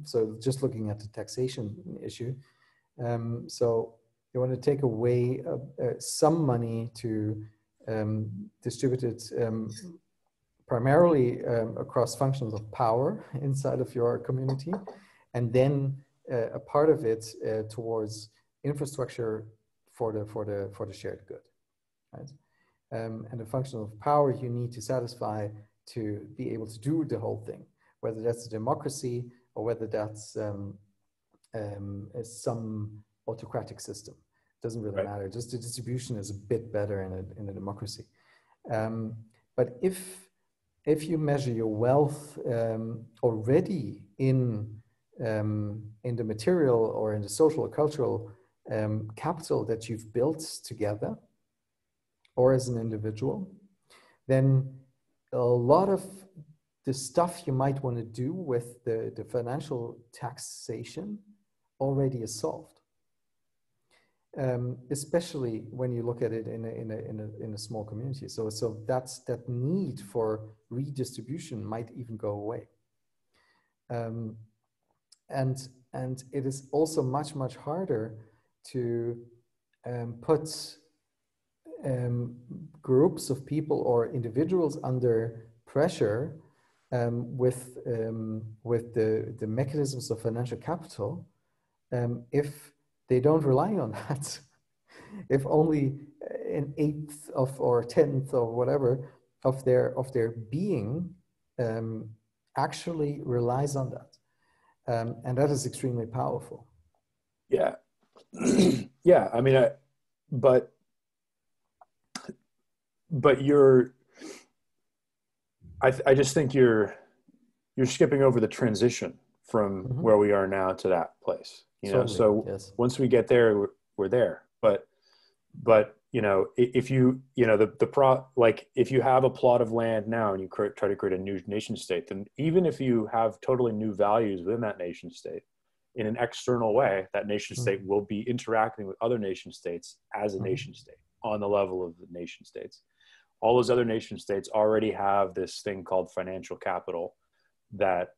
so just looking at the taxation issue, so they want to take away some money to distribute it primarily across functions of power inside of your community, and then a part of it towards infrastructure for the shared good, right? And the function of power you need to satisfy to be able to do the whole thing, whether that's a democracy or whether that's some autocratic system. Doesn't really matter. Just the distribution is a bit better in a democracy. But if you measure your wealth already in the material or in the social or cultural capital that you've built together or as an individual, then a lot of the stuff you might want to do with the financial taxation already is solved. Especially when you look at it in a small community. So that need for redistribution might even go away. And it is also much harder to put groups of people or individuals under pressure with the mechanisms of financial capital if they don't rely on that. If only an eighth of or tenth or whatever of their being actually relies on that, and that is extremely powerful. Yeah, yeah. I mean, but I just think you're skipping over the transition from where we are now to that place. You know, so yes. Once we get there, we're there. But you know, if you if you have a plot of land now and you try to create a new nation state, then even if you have totally new values within that nation state, in an external way, that nation state will be interacting with other nation states as a nation state on the level of the nation states. All those other nation states already have this thing called financial capital that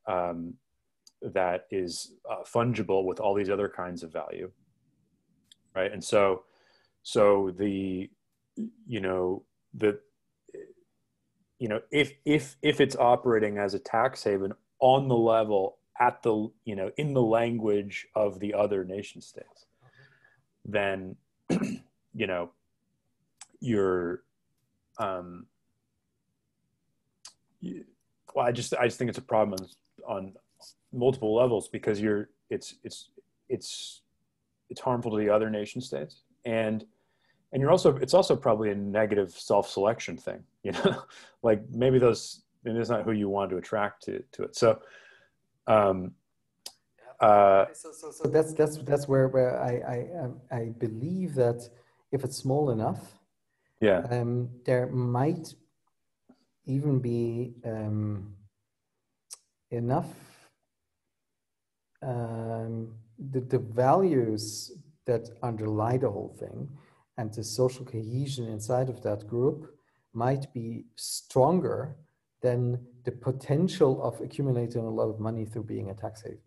that is fungible with all these other kinds of value, right? And so if it's operating as a tax haven on the level at the, in the language of the other nation states, then, I just think it's a problem on multiple levels, because it's harmful to the other nation states, and it's also probably a negative self-selection thing, like maybe that's not who you want to attract to it. So that's where I believe that if it's small enough, there might even be enough the values that underlie the whole thing and the social cohesion inside of that group might be stronger than the potential of accumulating a lot of money through being a tax haven.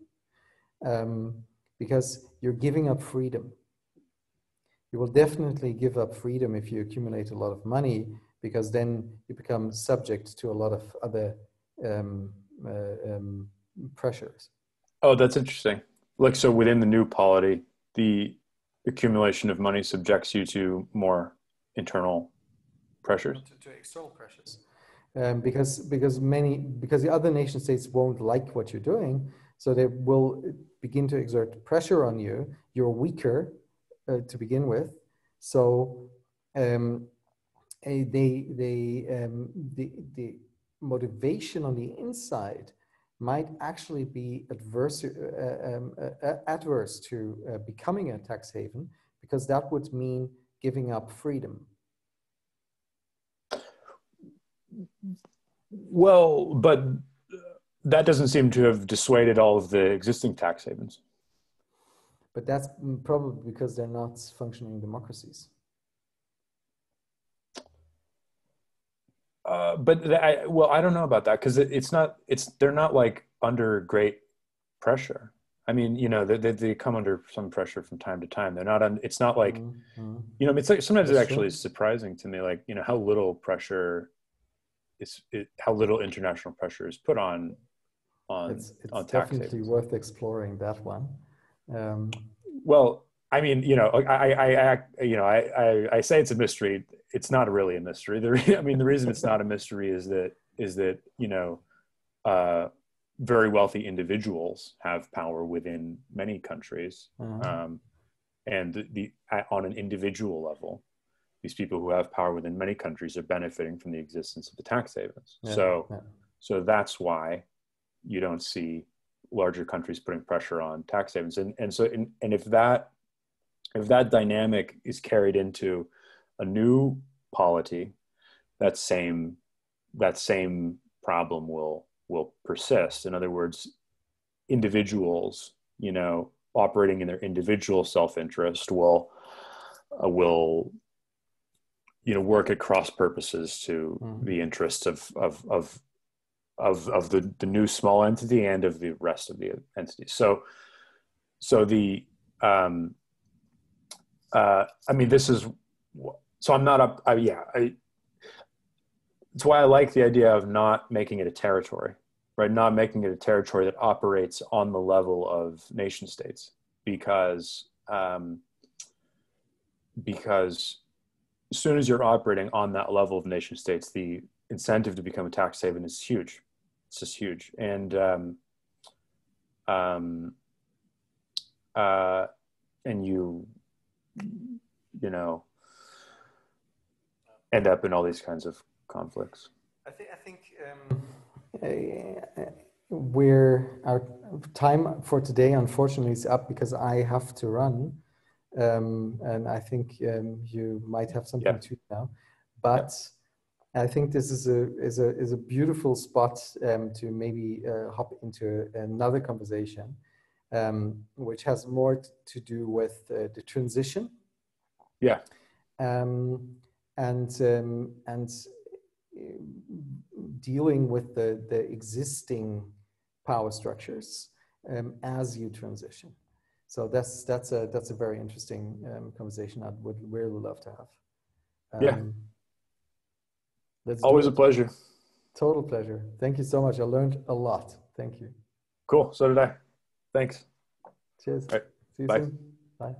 Because you're giving up freedom. You will definitely give up freedom if you accumulate a lot of money, because then you become subject to a lot of other pressures. Oh, that's interesting. Like, so within the new polity, the accumulation of money subjects you to more internal pressures? To external pressures. Because the other nation states won't like what you're doing, so they will begin to exert pressure on you. You're weaker to begin with, so the motivation on the inside might actually be adverse to becoming a tax haven, because that would mean giving up freedom. Well, but that doesn't seem to have dissuaded all of the existing tax havens. But that's probably because they're not functioning democracies. But I don't know about that, because they're not like under great pressure. I mean, you know, they come under some pressure from time to time. They're not on, it's not like, Mm-hmm. you know, it's like sometimes it That's actually true. is surprising to me, like, you know, how little pressure how little international pressure is put It's on tax definitely havens. worth exploring that one. Um, Well, I mean, you know, you know, I say it's a mystery. It's not really a mystery. I mean, the reason it's not a mystery is that, you know, very wealthy individuals have power within many countries. uh, And on an individual level, these people who have power within many countries are benefiting from the existence of the tax havens. yeah, yeah. So that's why you don't see larger countries putting pressure on tax havens. And if that dynamic is carried into a new polity, that same problem will persist. In other words, individuals, you know, operating in their individual self-interest will you know, work at cross purposes to the interests of the new small entity and of the rest of the entities. So the I mean, this is, so I'm not up. It's why I like the idea of not making it a territory, right? Not making it a territory that operates on the level of nation states, because as soon as you're operating on that level of nation states, the incentive to become a tax haven is huge. It's just huge. And you know, end up in all these kinds of conflicts. I think we're our time for today unfortunately is up because I have to run, and I think you might have something to now, but I think this is a beautiful spot to maybe hop into another conversation, which has more to do with the transition. Yeah. And dealing with the existing power structures as you transition. So that's a very interesting conversation I would really love to have. Let's Always do a it. pleasure. Total pleasure. Thank you so much. I learned a lot. Thank you. Cool. So did I. Thanks. Cheers. All right. See you Bye. soon. Bye.